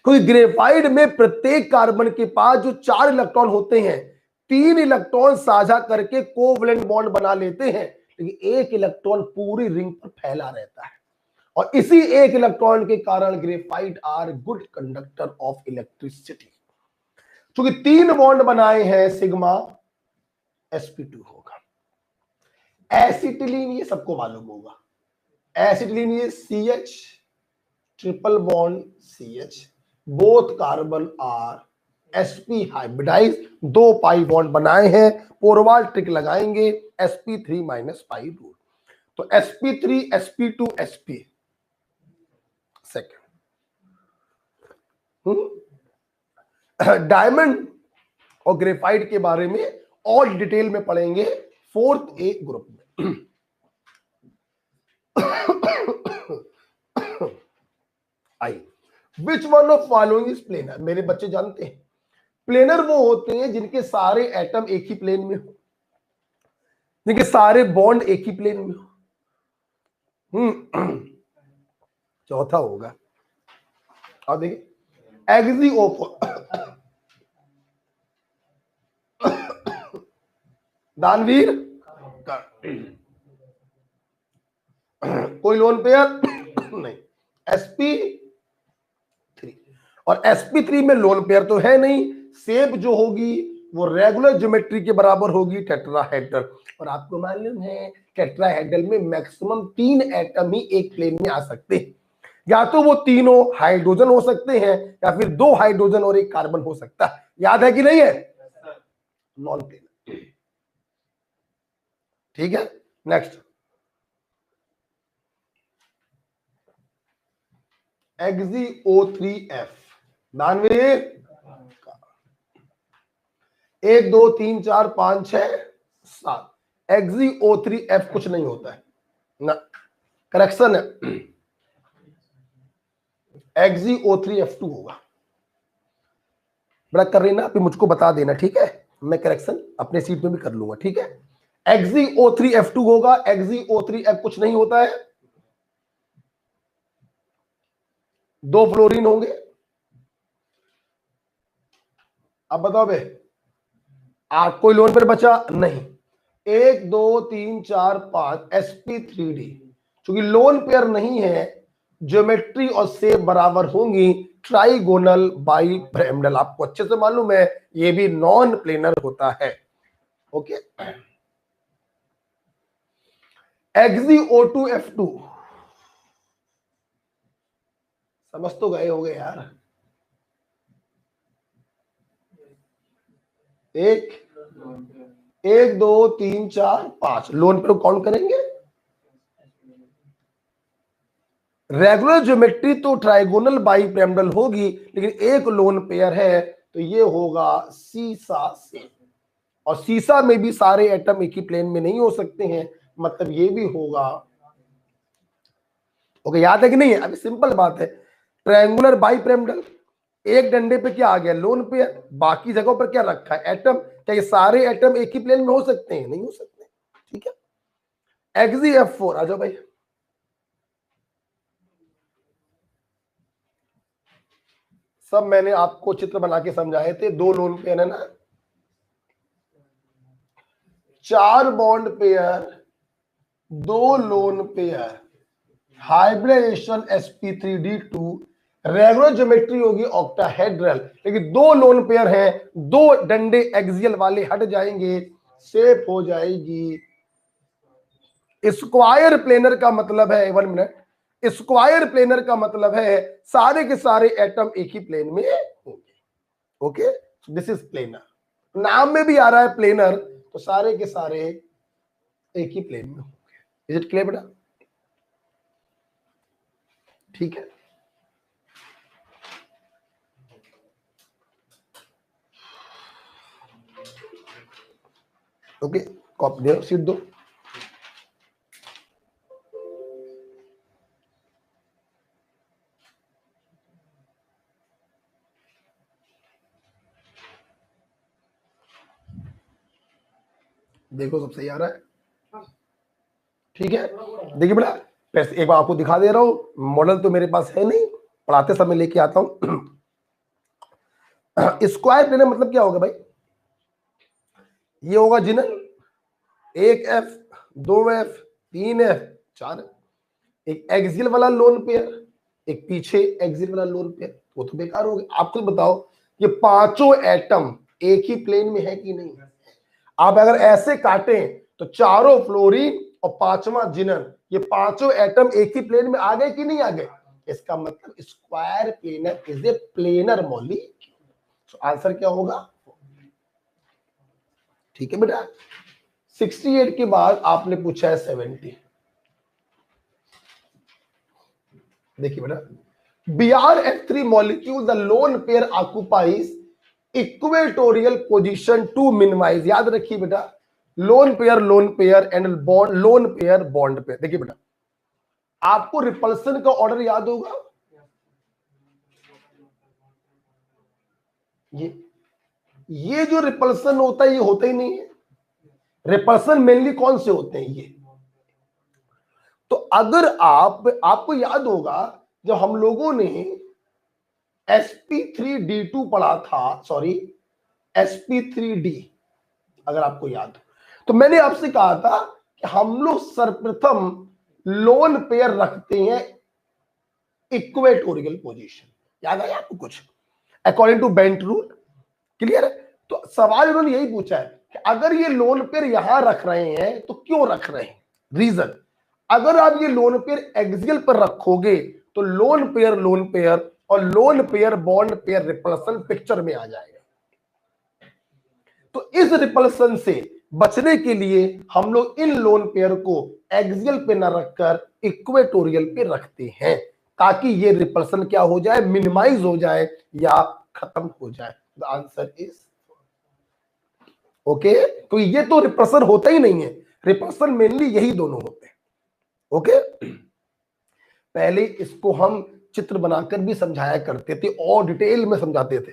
क्योंकि ग्रेफाइट में प्रत्येक कार्बन के पास जो 4 इलेक्ट्रॉन होते हैं, 3 इलेक्ट्रॉन साझा करके कोवलेंट बॉन्ड बना लेते हैं, लेकिन 1 इलेक्ट्रॉन पूरी रिंग पर फैला रहता है, और इसी 1 इलेक्ट्रॉन के कारण graphite are good conductor of electricity. क्योंकि 3 बॉन्ड बनाए हैं, सिग्मा sp2 होगा। एसिटिलीन ये सबको मालूम होगा, एसिटिलीन ये CH triple bond CH, both carbon are sp hybridize, 2 pi bond बनाए हैं, पोरवाल ट्रिक लगाएंगे sp3 माइनस पाई रूल, तो sp3 sp2 sp second. Diamond और ग्रेफाइट के बारे में और डिटेल में पढ़ेंगे 4th A ग्रुप में। I which one of following is planar? मेरे बच्चे जानते हैं प्लेनर वो होते हैं जिनके सारे एटम एक ही प्लेन में हो, जिनके सारे बॉन्ड एक ही प्लेन में हो। चौथा होगा, और देखिए एक्सिओफोर, दानवीर कोई लोन पेयर नहीं, sp3, और sp3 में लोन पेयर तो है नहीं, शेप जो होगी वो रेगुलर ज्योमेट्री के बराबर होगी, टेट्राहेड्रल। और आपको मालूम है टेट्राहेड्रल में मैक्सिमम 3 एटम ही एक प्लेन में आ सकते हैं, या तो वो तीनों हाइड्रोजन हो सकते हैं या फिर 2 हाइड्रोजन और 1 कार्बन हो सकता है। याद है कि नहीं है? नॉन प्लेनर, ठीक है। नेक्स्ट, XeO3F, दानवीर 1 2 3 4 5 6 7, XeO3F कुछ नहीं होता है ना, करेक्शन है, XeO3F2 होगा। बड़ा कर रही ना, आप मुझको बता देना, ठीक है, मैं करेक्शन अपने सीट में भी कर लूंगा, ठीक है। XeO3F2 होगा, XeO3F कुछ नहीं होता है। 2 फ्लोरीन होंगे। अब बताओ बे, कोई लोन पर बचा नहीं। 1 2 3 4 5 sp3d, क्योंकि लोन पेयर नहीं है, ज्योमेट्री और शेप बराबर होंगी, ट्राइगोनल बाई पिरामिडल। आपको अच्छे से मालूम है ये भी नॉन प्लेनर होता है। ओके, XeO2F2 समझ तो गए होंगे यार। 1 2 3 4 5 लोन पे काउंट करेंगे। रेगुलर ज्योमेट्री तो ट्राइगोनल बाई पिरामिडल होगी, लेकिन एक लोन पेयर है तो ये होगा सीसा से। और सीसा में भी सारे एटम एक ही प्लेन में नहीं हो सकते हैं, मतलब ये भी होगा। ओके, याद है कि नहीं है? अभी सिंपल बात है, ट्रायंगुलर बाइपिरामिडल, एक डंडे पे क्या आ गया? लोन पेयर, बाकी जगहों पर क्या रखा है? एटम। क्या ये सारे एटम एक ही प्लेन में हो सकते हैं? नहीं हो सकते। ठीक है, XeF4 आ जाओ भाई। सब मैंने आपको चित्र बना के समझाए थे। दो लोन पेयर है ना, 4 bond pair, 2 lone pair, hybridization sp3d2, regular geometry होगी ऑक्टाहेड्रल, लेकिन 2 लोन पेयर हैं, 2 डंडे एक्सियल वाले हट जाएंगे, शेप हो जाएगी स्क्वायर प्लेनर। का मतलब है, 1 मिनट, स्क्वायर प्लेनर का मतलब है सारे के सारे एटम एक ही प्लेन में होंगे। ओके, दिस इज प्लेनर, नाम में भी आ रहा है प्लेनर, तो सारे के सारे एक ही प्लेन में होंगे। इज इट क्लियर बेटा? ठीक है, ओके, कॉपी दो, सीट दो। देखो सब सही आ रहा है? ठीक है, देखिए बेटा, एक बार आपको दिखा दे रहा हूं, मॉडल तो मेरे पास है नहीं, पढ़ाते समय लेके आता हूं। स्क्वायर प्लेनर मतलब क्या होगा भाई? ये होगा जिनन, 1F, 2F, 3F, 4F, एक एक्सियल वाला लोन पेयर, एक पीछे एक्सियल वाला लोन पेयर, वो तो बेकार हो गया। आप खुद बताओ, ये पांचों एटम एक ही प्लेन में है कि नहीं? आप अगर ऐसे काटें तो चारों फ्लोरीन और 5वां जिनन, ये पांचों एटम एक ही प्लेन में आ गए कि नहीं आ गए? इसका मतलब square planar is a planar molecule. Answer क्या होगा? ठीक है बेटा, 68 के बाद आपने पूछा है 70। देखिए बेटा, BrF3 molecule the lone pair occupies equatorial position to minimize. याद रखिए बेटा, lone pair and bond, lone pair bond pair. देखिए बेटा, आपको रिपल्सन का ऑर्डर याद होगा, ये जो रिपल्सन होता है ये होता ही नहीं है। रिपल्सन मेनली कौन से होते हैं? ये तो अगर आपको याद होगा जब हम लोगों ने sp3d2 पढ़ा था, सॉरी sp3d, अगर आपको याद हो, तो मैंने आपसे कहा था कि हम लोग सर्वप्रथम लोन पेयर रखते हैं इक्वेटोरियल पोजीशन। याद आया आपको कुछ? According to Bent rule. Clear है? तो सवाल उन्होंने यही पूछा है कि अगर ये लोन पेयर यहां रख रहे हैं तो क्यों रख रहे हैं? रीजन, अगर आप ये लोन पेयर एक्सियल पर रखोगे तो लोन पेयर और loan pair bond pair repulsion picture में आ जाएगा। तो इस रिपल्सन से बचने के लिए हम लोग इन लोन पेयर को एक्सियल पे न रखकर इक्वेटोरियल पे रखते हैं, ताकि ये रिपल्सन क्या हो जाए? मिनिमाइज हो जाए या खत्म हो जाए। The answer is okay. तो ये तो रिपल्सन होता ही नहीं है, रिपल्सन मेनली यही दोनों होते हैं। ओके, पहले इसको हम चित्र बनाकर भी समझाया करते थे और डिटेल में समझाते थे।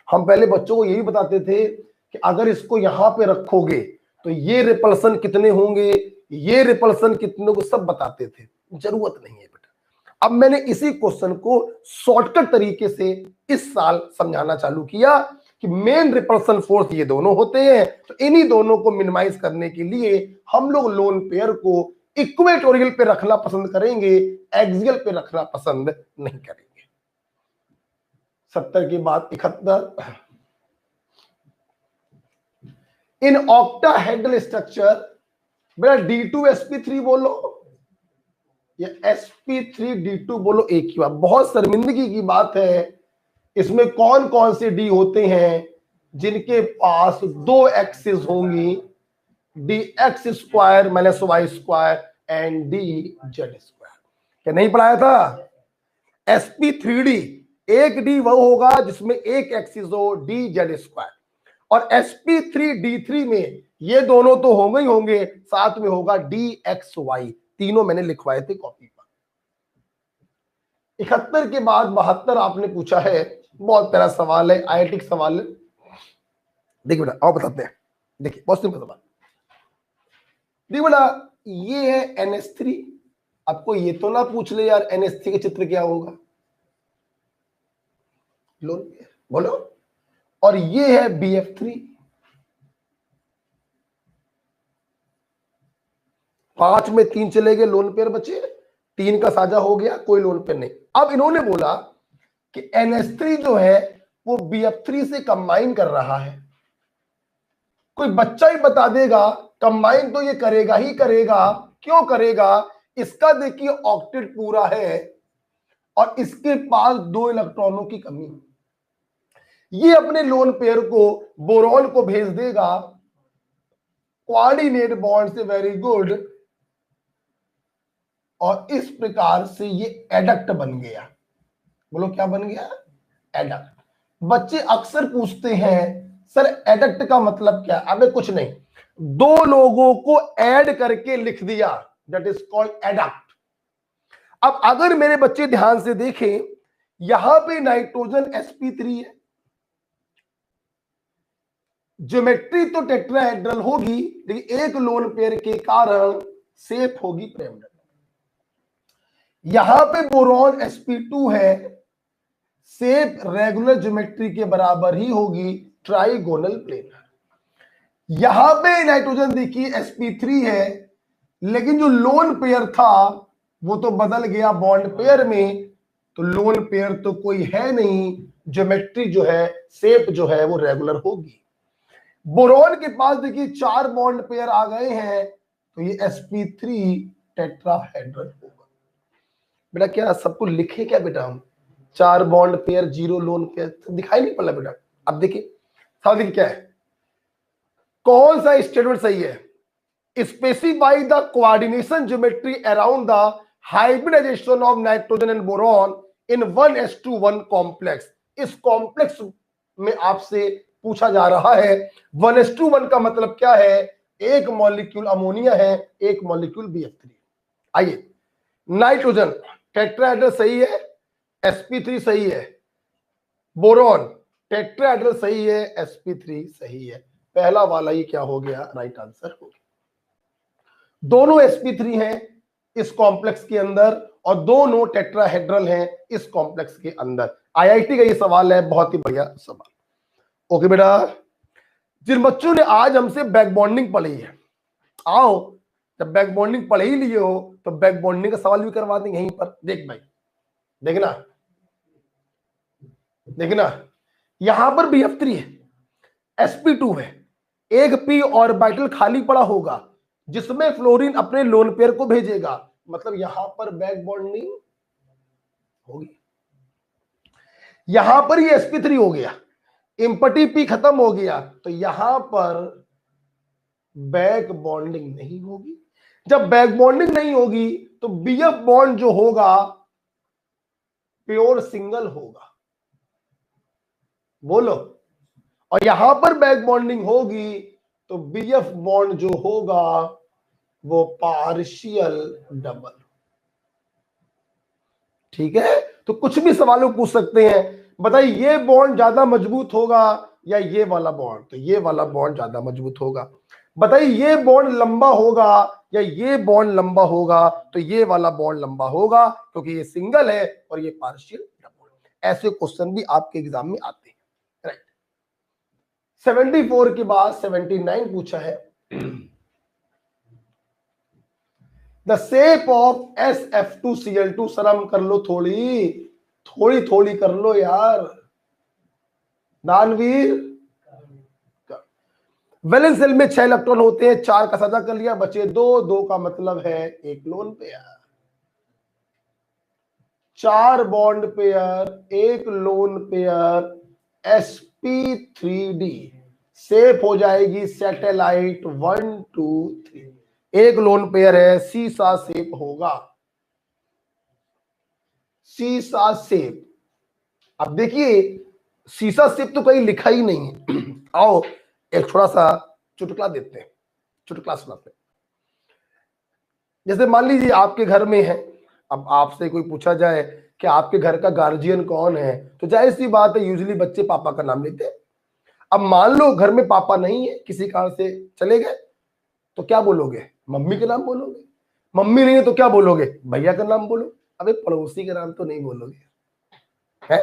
हम पहले बच्चों को यही बताते थे कि अगर इसको यहां पे रखोगे तो ये रिपल्सन कितने होंगे, ये रिपल्सन कितने को, सब बताते थे। जरूरत नहीं है बेटा। अब मैंने इसी क्वेश्चन को शॉर्टकट तरीके से इस साल समझाना चालू किया कि मेन रिपल्सन फोर्स ये दोनों होते हैं, तो इन्हीं दोनों को मिनिमाइज करने के लिए हम लोग लोन पेयर को इक्वेटोरियल पे रखना पसंद करेंगे, एक्सियल पे रखना पसंद नहीं करेंगे। 70 के बाद 71, इन ऑक्टाहेड्रल स्ट्रक्चर, बेटा D2sp3 बोलो या sp3d2 बोलो, एक ही बात। बहुत शर्मिंदगी की बात है, इसमें कौन कौन से डी होते हैं जिनके पास 2 एक्सिस होंगी, dx square minus Y square and dz square. क्या नहीं पढ़ाया था? sp3d, एक डी वो होगा जिसमें एक एक्सिस हो, dz स्क्वायर। और sp3d3 में ये दोनों तो होंगे ही होंगे, साथ में होगा dxy। तीनों मैंने लिखवाए थे कॉपी पर। 71 के बाद 72 आपने पूछा है, बहुत प्यारा सवाल है, आईआईटी सवाल है। देखिए बेटा, आओ बताते हैं। देखिए बहुत सिंपल सवाल। देखिए बेटा, ये है NH3। आपको ये तो ना पूछ ले यार NH3 का चित्र क्या होगा, लोन पेयर बोलो। और ये है BF3। 5 में 3 चले गए, लोन पेयर बचे, 3 का साझा हो गया, कोई लोन पेयर नहीं। अब इन्होंने बोला कि NH3 जो है वो BF3 से कंबाइन कर रहा है। कोई बच्चा ही बता देगा कंबाइन तो ये करेगा ही करेगा, क्यों करेगा? इसका देखिए ऑक्टेट पूरा है और इसके पास 2 इलेक्ट्रॉनों की कमी है। ये अपने लोन पेयर को बोरॉन को भेज देगा कोऑर्डिनेट बॉन्ड से, वेरी गुड, और इस प्रकार से ये एडक्ट बन गया। बोलो क्या बन गया? एडक्ट। बच्चे अक्सर पूछते हैं सर एडक्ट का मतलब क्या? अबे कुछ नहीं, 2 लोगों को ऐड करके लिख दिया, दैट इज कॉल्ड एडक्ट। अब अगर मेरे बच्चे ध्यान से देखें, यहां पे नाइट्रोजन sp3 है, ज्योमेट्री तो टेट्राहेड्रल होगी, लेकिन एक लोन पेयर के कारण सेफ होगी पिरामिडल। यहां पे बोरॉन sp2 है, सेप रेगुलर ज्योमेट्री के बराबर ही होगी, ट्राइगोनल प्लेनर। यहां पे नाइट्रोजन देखिए sp3 है, लेकिन जो लोन पेयर था वो तो बदल गया बॉन्ड पेयर में, तो लोन पेयर तो कोई है नहीं, ज्योमेट्री जो है, सेप जो है वो रेगुलर होगी। बोरॉन के पास देखिए 4 बॉन्ड पेयर आ गए हैं, तो ये sp3 टेट्राहेड्रल होगा। बेटा क्या सबको लिखे क्या बेटा हम? 4 बॉन्ड पेयर, 0 लोन पेयर, दिखाई नहीं पड़ा बेटा। अब देखिए सवाल देखिए क्या है, कौन सा स्टेटमेंट सही है? Specify the coordination geometry around the hybridization of nitrogen and boron in 1s2 1 complex. इस कॉम्प्लेक्स में आपसे पूछा जा रहा है 1s2 1 का मतलब क्या है? एक मॉलिक्यूल अमोनिया है, एक मॉलिक्यूल BF3। आइए, नाइट्रोजन टेट्राहेड्रल सही है, sp3 सही है, बोरॉन टेट्राहेड्रल सही है, sp3 सही है। पहला वाला ये क्या हो गया? राइट आंसर हो गया। दोनों sp3 हैं इस कॉम्प्लेक्स के अंदर और दोनों टेट्राहेड्रल हैं इस कॉम्प्लेक्स के अंदर। आईआईटी का ये सवाल है, बहुत ही बढ़िया सवाल। ओके बेटा, जिन बच्चों ने आज हमसे बैक बॉन्डिंग पढ़ी है, आओ जब बैक बॉन्डिंग पढ़ ही लिए हो तो बैक बॉन्डिंग का सवाल भी करवा देंगे यहीं पर। देख भाई, देखना देखना, यहां पर BF3 है, sp2 है, एक p ऑर्बिटल खाली पड़ा होगा जिसमें फ्लोरीन अपने लोन पेयर को भेजेगा, मतलब यहां पर बैक बॉन्डिंग होगी। यहां पर ये sp3 हो गया, इंपटी p खत्म हो गया, तो यहां पर बैक बॉन्डिंग नहीं होगी। जब बैक बॉन्डिंग नहीं होगी तो BF बॉन्ड जो होगा प्योर सिंगल होगा, बोलो। और यहां पर बैक बॉन्डिंग होगी तो BF बॉन्ड जो होगा वो पार्शियल डबल। ठीक है, तो कुछ भी सवालों पूछ सकते हैं, बताइए ये बॉन्ड ज्यादा मजबूत होगा या ये वाला बॉन्ड? तो ये वाला बॉन्ड ज्यादा मजबूत होगा। बताइए ये बॉन्ड लंबा होगा या ये बॉन्ड लंबा होगा? तो ये वाला बॉन्ड लंबा होगा क्योंकि ये सिंगल है और ये पार्शियल डबल। ऐसे क्वेश्चन भी आपके एग्जाम में आते हैं, राइट। 74 के बाद 79 पूछा है, द शेप ऑफ SF2Cl2। शर्म कर लो, थोड़ी थोड़ी कर लो यार दानवीर। वैलेंस शेल में 6 इलेक्ट्रॉन होते हैं, 4 का साझा कर लिया, बचे 2 का मतलब है एक लोन पेयर। 4 बॉन्ड पेयर, एक लोन पेयर, sp3d, शेप हो जाएगी सैटेलाइट 1 2 3। एक लोन पेयर है, सीसा शेप होगा, सीसा शेप। अब देखिए सीसा शेप तो कहीं लिखा ही नहीं है। आओ एक थोड़ा सा चुटकुला देते हैं, चुटकुला सुनाते हैं। जैसे मान लीजिए आपके घर में है, अब आपसे कोई पूछा जाए कि आपके घर का गार्जियन कौन है, तो जाहिर सी बात है यूजुअली बच्चे पापा का नाम लेते हैं। अब मान लो घर में पापा नहीं है, किसी कारण से चले गए, तो क्या बोलोगे? मम्मी के नाम बोलोगे। मम्मी नहीं है तो क्या बोलोगे? भैया का नाम बोलो। अबे पड़ोसी का नाम तो नहीं बोलोगे, है?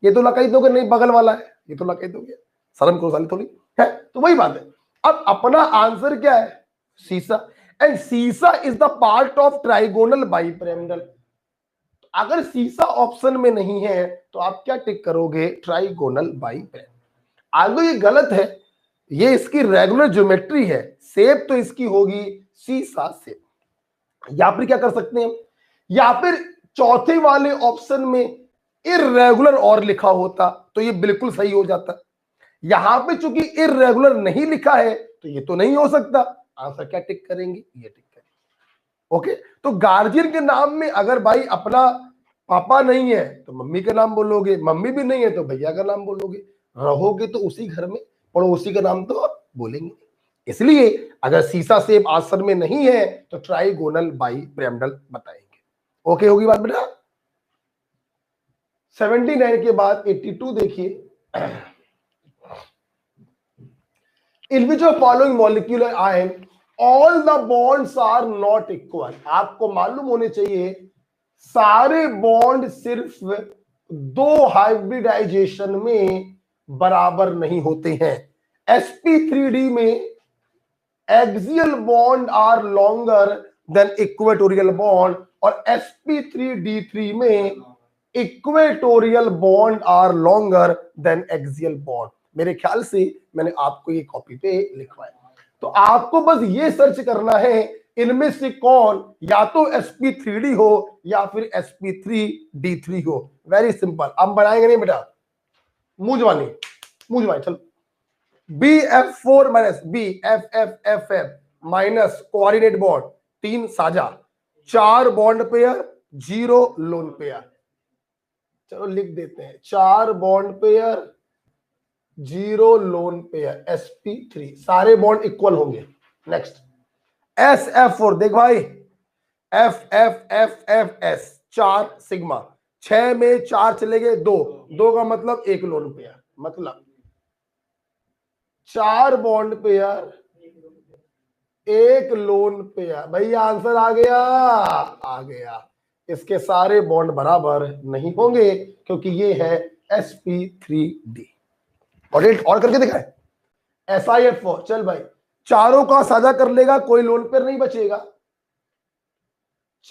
ये तो लगा ही दोगे, नहीं बगल वाला है, ये तो लगा ही दोगे, शर्म करो साली थोड़ी, है? तो वही बात है। अब अपना आंसर क्या है? सीसा। एंड सीसा is the part of trigonal bipyramidal. अगर सीसा ऑप्शन में नहीं है तो आप क्या टिक करोगे? Trigonal bipyramidal. आगे ये गलत है, ये इसकी रेगुलर ज्योमेट्री है, शेप तो इसकी होगी सीसा शेप। या फिर क्या कर सकते हैं, या फिर चौथे वाले ऑप्शन में इररेगुलर और लिखा होता तो ये बिल्कुल सही हो जाता। यहां पे चूंकि इररेगुलर नहीं लिखा है तो ये तो नहीं हो सकता। आंसर क्या टिक करेंगे? ये टिक करेंगे। ओके, तो गार्जियन के नाम में अगर भाई अपना पापा नहीं है तो मम्मी का नाम बोलोगे, मम्मी भी नहीं है तो भैया का नाम बोलोगे, रहोगे तो उसी घर में, पड़ोसी का नाम तो बोलेंगे। इसलिए अगर सीसा शेप आंसर में नहीं है तो ट्राइगोनल बाइपिरामिडल बताएंगे। ओके होगी बात बेटा? 79 के बाद 82 देखिए। In which of following molecular ion all the bonds are not equal? आपको मालूम होने चाहिए सारे बॉन्ड सिर्फ दो हाइब्रिडाइजेशन में बराबर नहीं होते हैं। sp3d में axial bond are longer than equatorial bond और sp3d3 में equatorial bond are longer than axial bond. मेरे ख्याल से मैंने आपको ये कॉपी पे लिखवाया, तो आपको बस ये सर्च करना है इनमें से कौन या तो sp3d हो या फिर sp3d3 हो। Very simple. अब बनाएंगे नहीं बेटा, मुंह जवानी चलो। BF4 minus BFFFF minus coordinate bond 3 साझा, 4 बॉन्ड पेयर, 0 लोन पेयर। चलो लिख देते हैं, 4 bond pair, 0 lone pair, sp3। सारे बॉन्ड इक्वल होंगे। नेक्स्ट SF4 देख भाई, FFFFS 4 सिग्मा, 6 में 4 चले गए, 2 का मतलब 1 लोन पेयर, मतलब 4 बॉन्ड पेयर, 1 लोन पेयर। भैया आंसर आ गया। इसके सारे बॉन्ड बराबर नहीं होंगे क्योंकि ये है sp3d। और करके दिखाए SIF4। चल भाई, चारों का साझा कर लेगा, कोई लोन पेयर नहीं बचेगा।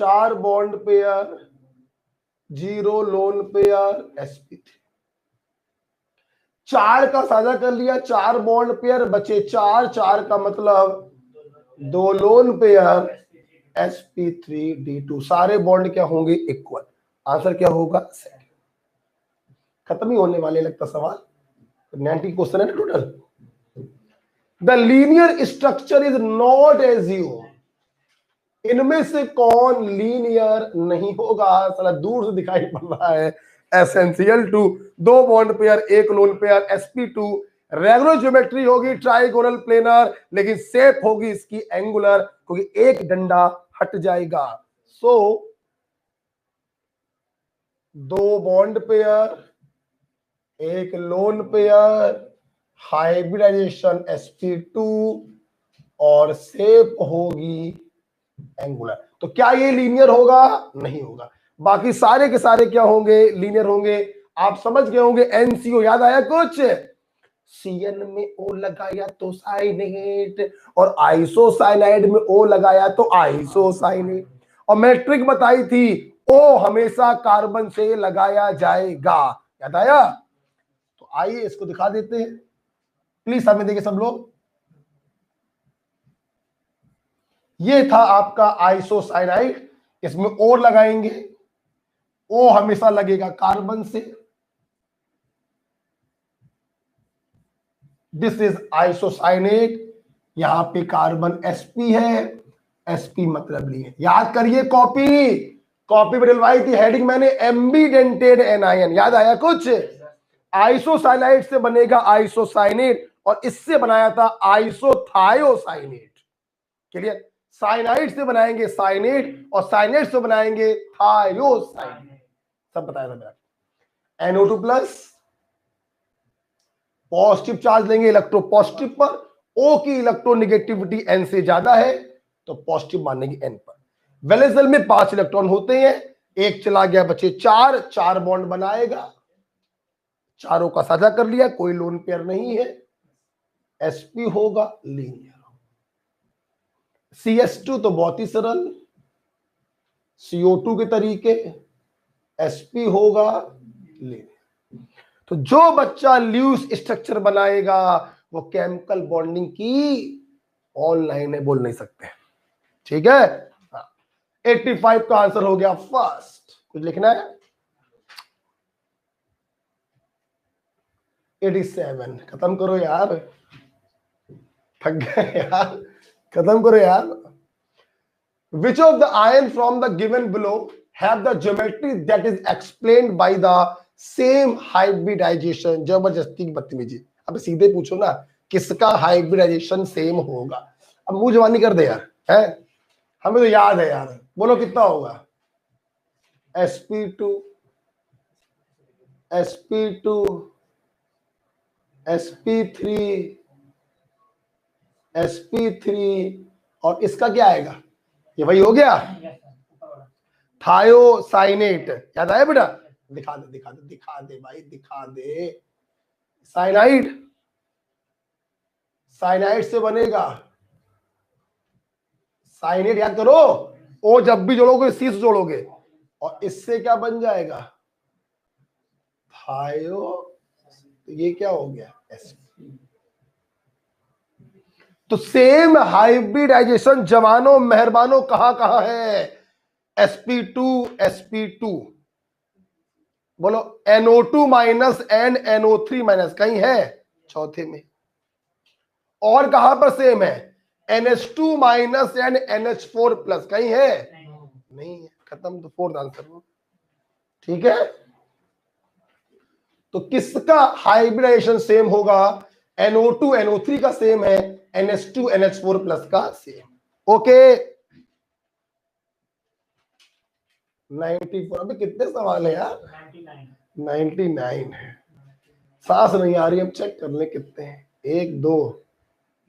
4 bond pair, 0 lone pair, sp3। 4 का साझा कर लिया, 4 बॉन्ड पेयर बचे 4 का मतलब 2 लोन पेयर, sp3d2। सारे बॉन्ड क्या होंगे? इक्वल। आंसर क्या होगा? खत्म ही होने वाले लगता सवाल, 90 क्वेश्चन है total. The linear structure is not assume. इनमें से कौन लीनियर नहीं होगा? साला दूर से दिखाई पड़ रहा है। Essential to 2 bond pair, 1 lone pair, sp2। Regular geometry होगी ट्राइगोनल प्लेनर, लेकिन शेप होगी इसकी एंगुलर क्योंकि एक डंडा हट जाएगा। So 2 bond pair, 1 lone pair, hybridization sp2 और शेप होगी एंगुलर। तो क्या ये लीनियर होगा? नहीं होगा। बाकी सारे के सारे क्या होंगे? लीनियर होंगे। आप समझ गए होंगे NCO, याद आया कुछ? CN में O लगाया तो साइनेट, और आइसोसाइनाइड में O लगाया तो आइसोसाइनेट। और मैंने ट्रिक बताई थी, O हमेशा कार्बन से लगाया जाएगा, याद आया? तो आइए इसको दिखा देते हैं, प्लीज सामने देखिए सब लोग। ये था आपका आइसोसाइनाइड, इसमें O लगाएंगे, O हमेशा लगेगा कार्बन से। दिस इज आइसोसाइनेट, यहां पे कार्बन sp है, sp मतलब लिए। याद करिए, कॉपी में डलवाई थी हेडिंग मैंने, एम्बीडेंटेड एनायन। याद आया कुछ? आइसोसाइनाइड से बनेगा आइसोसाइनेट और इससे बनाया था आइसोथायोसाइनेट। क्लियर? साइनाइड से बनाएंगे साइनेट और साइनेट से बनाएंगे थायोसाइनेट। सब बताया था मैंने। NO2 प्लस पॉजिटिव चार्ज लेंगे इलेक्ट्रो पॉजिटिव पर, O की इलेक्ट्रोनेगेटिविटी N से ज्यादा है तो पॉजिटिव मानेंगे N पर। वैलेंस में 5 इलेक्ट्रॉन होते हैं, एक चला गया, बचे 4, 4 बॉन्ड बनाएगा, चारों का साझा कर लिया, कोई लोन पेयर नहीं है, sp होगा लीनियर। CS2 तो बहुत ही सरल, CO2 के तरीके, sp होगा लीनियर। तो जो बच्चा ल्यूस स्ट्रक्चर बनाएगा वो केमिकल बॉन्डिंग की ऑनलाइन है, बोल नहीं सकते। ठीक है, 85 का आंसर हो गया फर्स्ट। कुछ लिखना है? 87। खत्म करो यार, थक गए यार, खत्म करो यार। Which of the ion from the given below have the geometry that is explained by the same hybridization? जबरदस्ती की बदतमीजी। अब सीधे पूछो ना, किसका हाइब्रिडाइजेशन सेम होगा? अब मुंह जवानी कर दे यार, है? हमें तो याद है यार, बोलो कितना होगा? sp2 sp2 sp3 sp3 और इसका क्या आएगा? ये वही हो गया, थायोसाइनेट। याद आया बेटा? दिखा दे दिखा दे दिखा दे भाई, दिखा दे। साइनाइड, साइनाइड से बनेगा साइनेट। याद करो, ओ जब भी जोड़ोगे सी से जोड़ोगे, और इससे क्या बन जाएगा? थायो। तो ये क्या हो गया? sp। तो सेम हाइब्रिडाइजेशन जवानों मेहरबानों कहां कहां है? sp2 sp2 बोलो, NO2 minus and NO3 minus कहीं है? चौथे में। और कहां पर सेम है? NH2 minus and NH4 plus कहीं है? नहीं है। खत्म। तो फोर्थ आंसर। ठीक है, तो किसका हाइब्रिडाइजेशन सेम होगा? NO2 NO3 का सेम है, NH2 NH4 प्लस का सेम। ओके, 94। अभी कितने सवाल है यार? 99 है। सांस नहीं आ रही, हम चेक कर ले कितने हैं। 1 2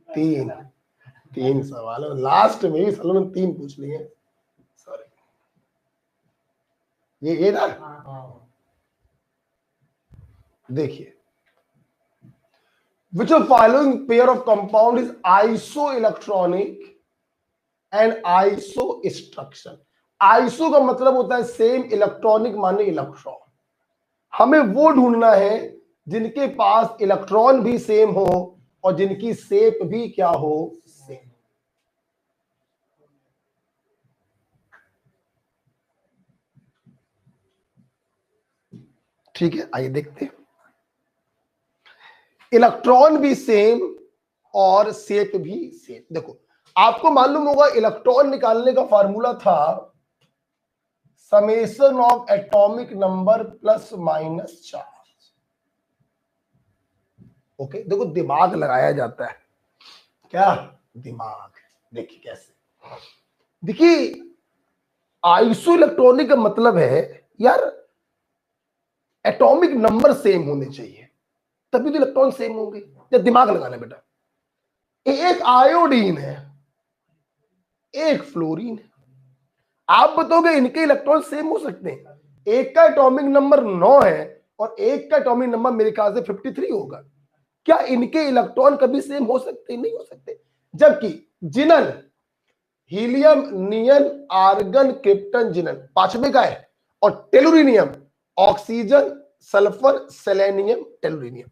3 3 सवाल है। लास्ट में ही सालों में 3 पूछ लिए। सॉरी, ये ना, देखिए, which of following pair of compound is isoelectronic and isostructure? Iso का मतलब होता है सेम, इलेक्ट्रॉनिक माने इलेक्ट्रॉन। हमें वो ढूंढना है जिनके पास इलेक्ट्रॉन भी सेम हो और जिनकी शेप भी क्या हो? सेम। ठीक है, आइए देखते हैं। इलेक्ट्रॉन भी सेम और शेप भी सेम। देखो, आपको मालूम होगा इलेक्ट्रॉन निकालने का फार्मूला था summation of atomic number plus minus charge. Okay, देखो दिमाग लगाया जाता है। क्या दिमाग? देखिए कैसे। देखिए, आइसो इलेक्ट्रॉनिक का मतलब है यार एटॉमिक नंबर सेम होने चाहिए, तभी तो इलेक्ट्रॉन सेम होंगे। या दिमाग लगाना बेटा, एक आयोडीन है, एक फ्लोरीन है। आप बताओगे इनके इलेक्ट्रॉन सेम हो सकते हैं? एक का एटॉमिक नंबर 9 है और एक का एटॉमिक नंबर मेरे ख्याल से 53 होगा। क्या इनके इलेक्ट्रॉन कभी सेम हो सकते? नहीं हो सकते। जबकि जिनन, हीलियम, नियन, आर्गन, क्रिप्टन, जिनन 5वें का है, और टेलुरिनियम, ऑक्सीजन, सल्फर, सेलेनियम, टेलुरिनियम।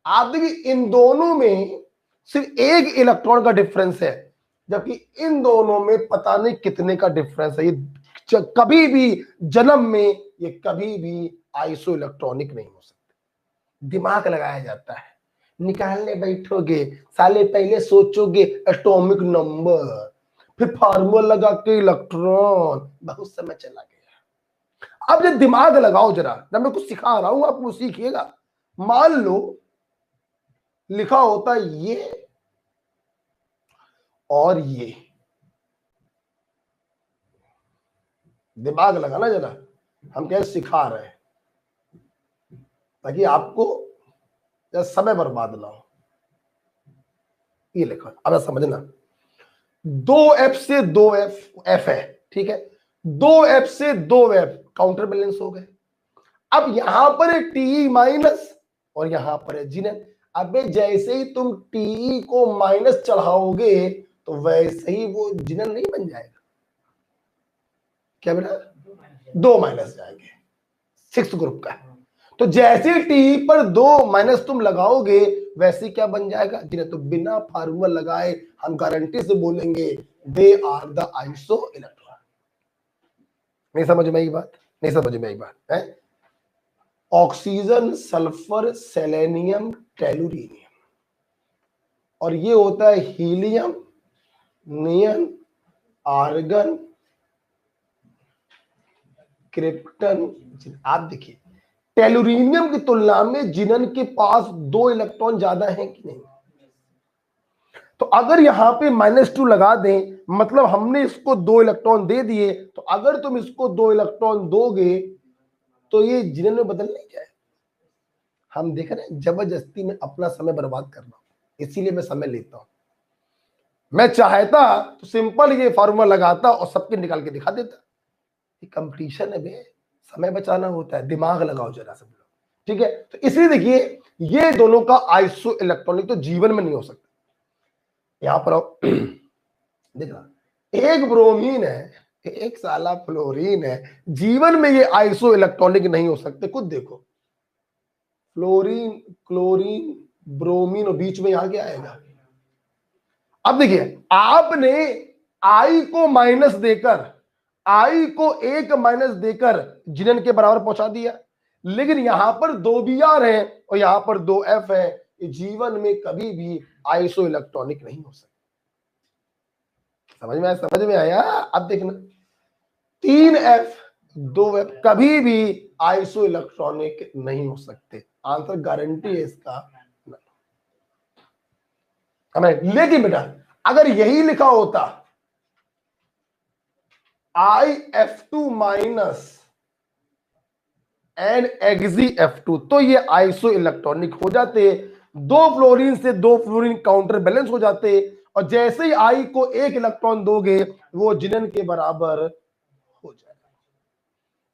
आप देखिए इन दोनों में सिर्फ एक इलेक्ट्रॉन का डिफरेंस है, जबकि इन दोनों में पता नहीं कितने का डिफरेंस है। ये कभी भी जन्म में ये कभी भी आइसो इलेक्ट्रॉनिक नहीं हो सकते। दिमाग लगाया जाता है। निकालने बैठोगे साले, पहले सोचोगे एटॉमिक नंबर, फिर फार्मूला लगा के इलेक्ट्रॉन, बहुत समय चला गया। अब जब दिमाग लगाओ जरा, जब मैं कुछ सिखा रहा हूं आप वो सीखिएगा। मान लो लिखा होता ये और ये। दिमाग लगाना जरा, हम क्या सिखा रहे हैं ताकि आपको समय बर्बाद ना हो। ये लिखा, अब समझना, 2f से 2f f है, ठीक है, 2f से 2f काउंटर बैलेंस हो गए। अब यहां पर है टीई माइनस और यहां पर है जिनन। अबे जैसे ही तुम टीई को माइनस चढ़ाओगे तो वैसे ही वो जिनन नहीं बन जाएगा। क्या बेटा? 2 माइनस जाएंगे, 6 ग्रुप का। तो जैसे टी पर 2 माइनस तुम लगाओगे वैसे क्या बन जाएगा जिन्हें। तो बिना फार्मूला लगाए हम गारंटी से बोलेंगे they are the iso electron. नहीं समझ में आई बात? नहीं समझ में आई बात है? ऑक्सीजन, सल्फर, सेलेनियम, टेलुरिनियम, और ये होता है हीलियम, नियन, आर्गन, क्रिप्टन। आप देखिए टेलुरिनियम की तुलना में जिनन के पास 2 इलेक्ट्रॉन ज्यादा हैं कि नहीं? तो अगर यहां पे -2 लगा दें मतलब हमने इसको 2 इलेक्ट्रॉन दे दिए, तो अगर तुम इसको 2 इलेक्ट्रॉन दोगे तो ये जिनन में बदल नहीं जाए। हम देख रहे हैं जबरदस्ती में अपना समय बर्बाद कर रहा हूं, इसीलिए मैं समय लेता हूं। मैं चाहता तो सिंपल ये फार्मूला लगाता और सबके निकाल के दिखा देता। कंपटीशन है बे, समय बचाना होता है, दिमाग लगाओ जरा सब लोग, ठीक है? तो इसलिए देखिए ये दोनों का आइसो इलेक्ट्रॉनिक तो जीवन में नहीं हो सकता। यहां पर देखना, एक ब्रोमीन है, एक साला फ्लोरीन है, जीवन में ये आइसो इलेक्ट्रॉनिक नहीं हो सकते। खुद देखो, फ्लोरीन, क्लोरीन, ब्रोमीन और बीच में यहां क्या आएगा? अब देखिए आपने आई को माइनस देकर, आई को 1 माइनस देकर जिनन के बराबर पहुंचा दिया, लेकिन यहां पर 2 Br है और यहां पर 2F है। जीवन में कभी भी आइसो इलेक्ट्रॉनिक नहीं हो सकता। समझ में आया? समझ में आया? अब देखना, 3F 2F कभी भी आइसो इलेक्ट्रॉनिक नहीं हो सकते। आंसर गारंटी है इसका। लेकिन बेटा अगर यही लिखा होता IF2 माइनस एंड Xf2 तो ये आइसो इलेक्ट्रॉनिक हो जाते। 2 फ्लोरीन से 2 फ्लोरीन काउंटर बैलेंस हो जाते और जैसे ही आई को 1 इलेक्ट्रॉन दोगे वो जिनन के बराबर हो जाएगा।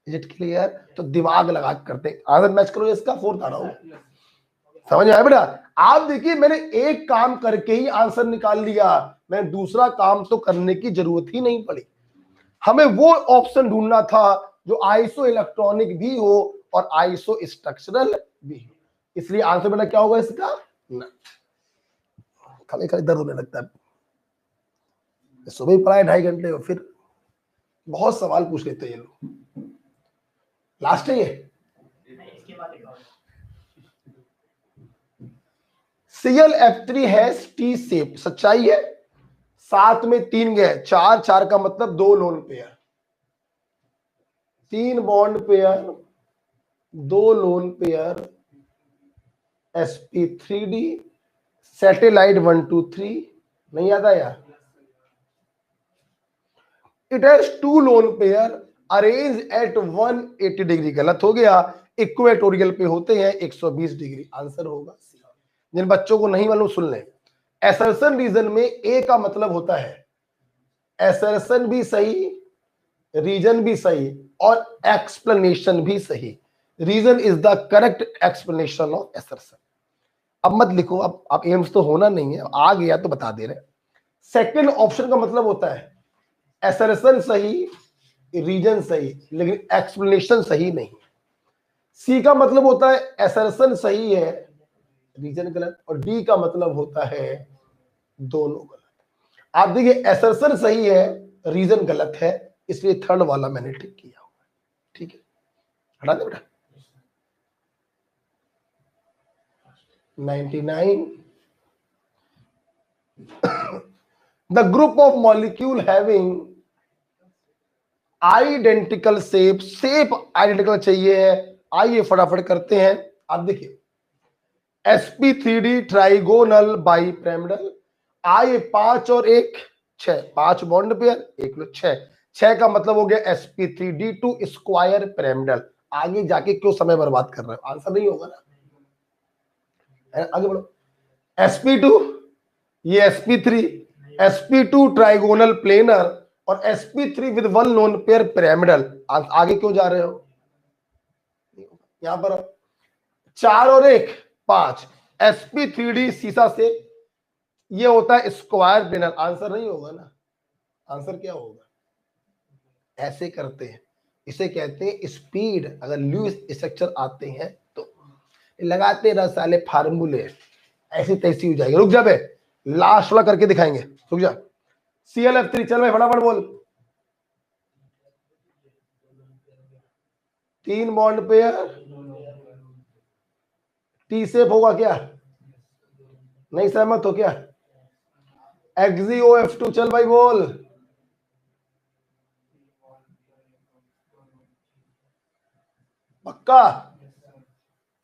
Is it clear? तो दिमाग लगा करते आंसर मैच करो। इसका 4th आ रहा हूं, समझ में आया बेटा? आप देखिए मैंने एक काम करके ही आंसर निकाल लिया, मैं दूसरा काम तो करने की जरूरत ही नहीं पड़ी। हमें वो ऑप्शन ढूंढना था जो आइसो इलेक्ट्रॉनिक भी हो और आइसो स्ट्रक्चरल भी हो। इसलिए आंसर बेटा क्या होगा इसका? ना। खाली खाली दर्द होने लगता है। सुबह ही पढ़ाए 2.5 घंटे और फिर बहुत सवाल पूछ लेते हैं ये लोग। लास्ट है ये ClF3 है टी शेप, सच्चाई है। 7 में 3 गए, 4 4 का मतलब 2 lone pair, 3 bond pair, 2 lone pair, sp3d, satellite 1 2 3। नहीं याद आया? It has 2 lone pair arrange eight 180 degree. गलत हो गया, इक्वेटोरियल पे होते हैं 120 डिग्री। आंसर होगा सी। जिन बच्चों को नहीं मालूम सुन लें, एसर्शन रीजन में ए का मतलब होता है एसर्शन भी सही, रीजन भी सही और एक्सप्लेनेशन भी सही। Reason is the correct explanation of assertion. अब मत लिखो, अब आप एम्स तो होना नहीं है, आ गया तो बता दे रहे। सेकंड ऑप्शन का मतलब होता है एसर्शन सही, रीजन सही, लेकिन एक्सप्लेनेशन सही नहीं। सी का मतलब होता है एसर्शन सही है, रीजन गलत, और डी का मतलब होता है दोनों गलत। आप देखिए एसर्शन सही है, रीजन गलत है, इसलिए थर्ड वाला मैंने टिक किया हुआ है। ठीक है, हटा दे बेटा। 99 the group of molecule having identical shape identical चाहिए है। आइए फटाफट करते हैं। आप देखिए sp3d ट्राइगोनल बाई पिरामिडल आए 5 और 1 6, 5 बॉन्ड पेयर 1 लो 6 का मतलब हो गया sp3d2 स्क्वायर पिरामिडल। आगे जाके क्यों समय बर्बाद कर रहे हो, आंसर नहीं होगा ना, आगे बढ़ो। sp2 ये sp3 sp2 ट्राइगोनल प्लेनर और sp3 with one lone pair pyramidal. आगे क्यों जा रहे हो, यहां पर 4 और 1 5 sp3d सीसा से ये होता है स्क्वायर प्लेनर। आंसर नहीं होगा ना, आंसर क्या होगा, ऐसे करते हैं, इसे कहते हैं स्पीड। अगर लुईस स्ट्रक्चर आते हैं तो लगाते रह साले फार्मूले, ऐसी तैसी हो जाएगी। रुक जा बे, लास्ट वाला करके दिखाएंगे, रुक जा। ClF3 चल भाई फटाफट बोल। 3 बॉन्ड पेयर टी सेप होगा क्या, नहीं सहमत हो क्या? XeOF2 चल भाई बोल। पक्का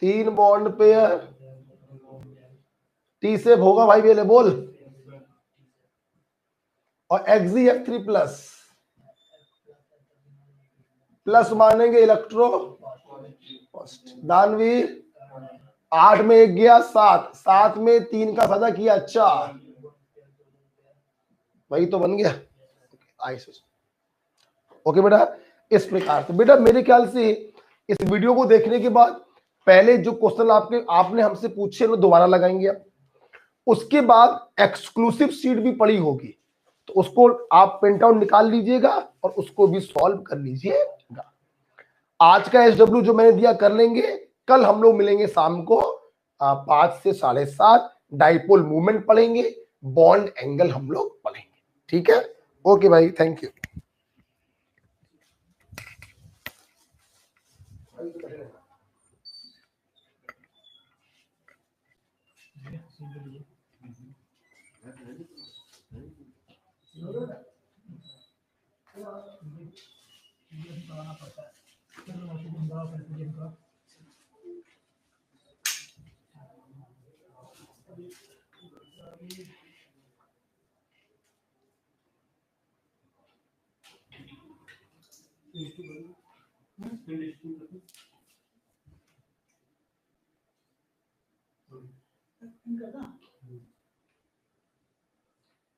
3 बॉन्ड पेयर टी सेप होगा भाई, बेले बोल। और XeF3 प्लस प्लस मानेंगे इलेक्ट्रो दानवीर। 8 में 1 गया 7, 7 में 3 का साझा किया 4, वही तो बन गया। ओके बेटा, इस प्रकार से बेटा मेरे ख्याल से इस वीडियो को देखने के बाद पहले जो क्वेश्चन आपने हमसे पूछे ना दोबारा लगाएंगे आप। उसके बाद एक्सक्लूसिव सीट भी पड़ी होगी तो उसको आप प्रिंट आउट निकाल लीजिएगा और उसको भी सॉल्व कर लीजिएगा। आज का SW जो मैंने दिया कर लेंगे। कल हम लोग मिलेंगे शाम को 5 से 7:30, डाइपोल मूवमेंट पढ़ेंगे, बॉन्ड एंगल हम लोग पढ़ेंगे। ठीक है, ओके भाई, थैंक यू।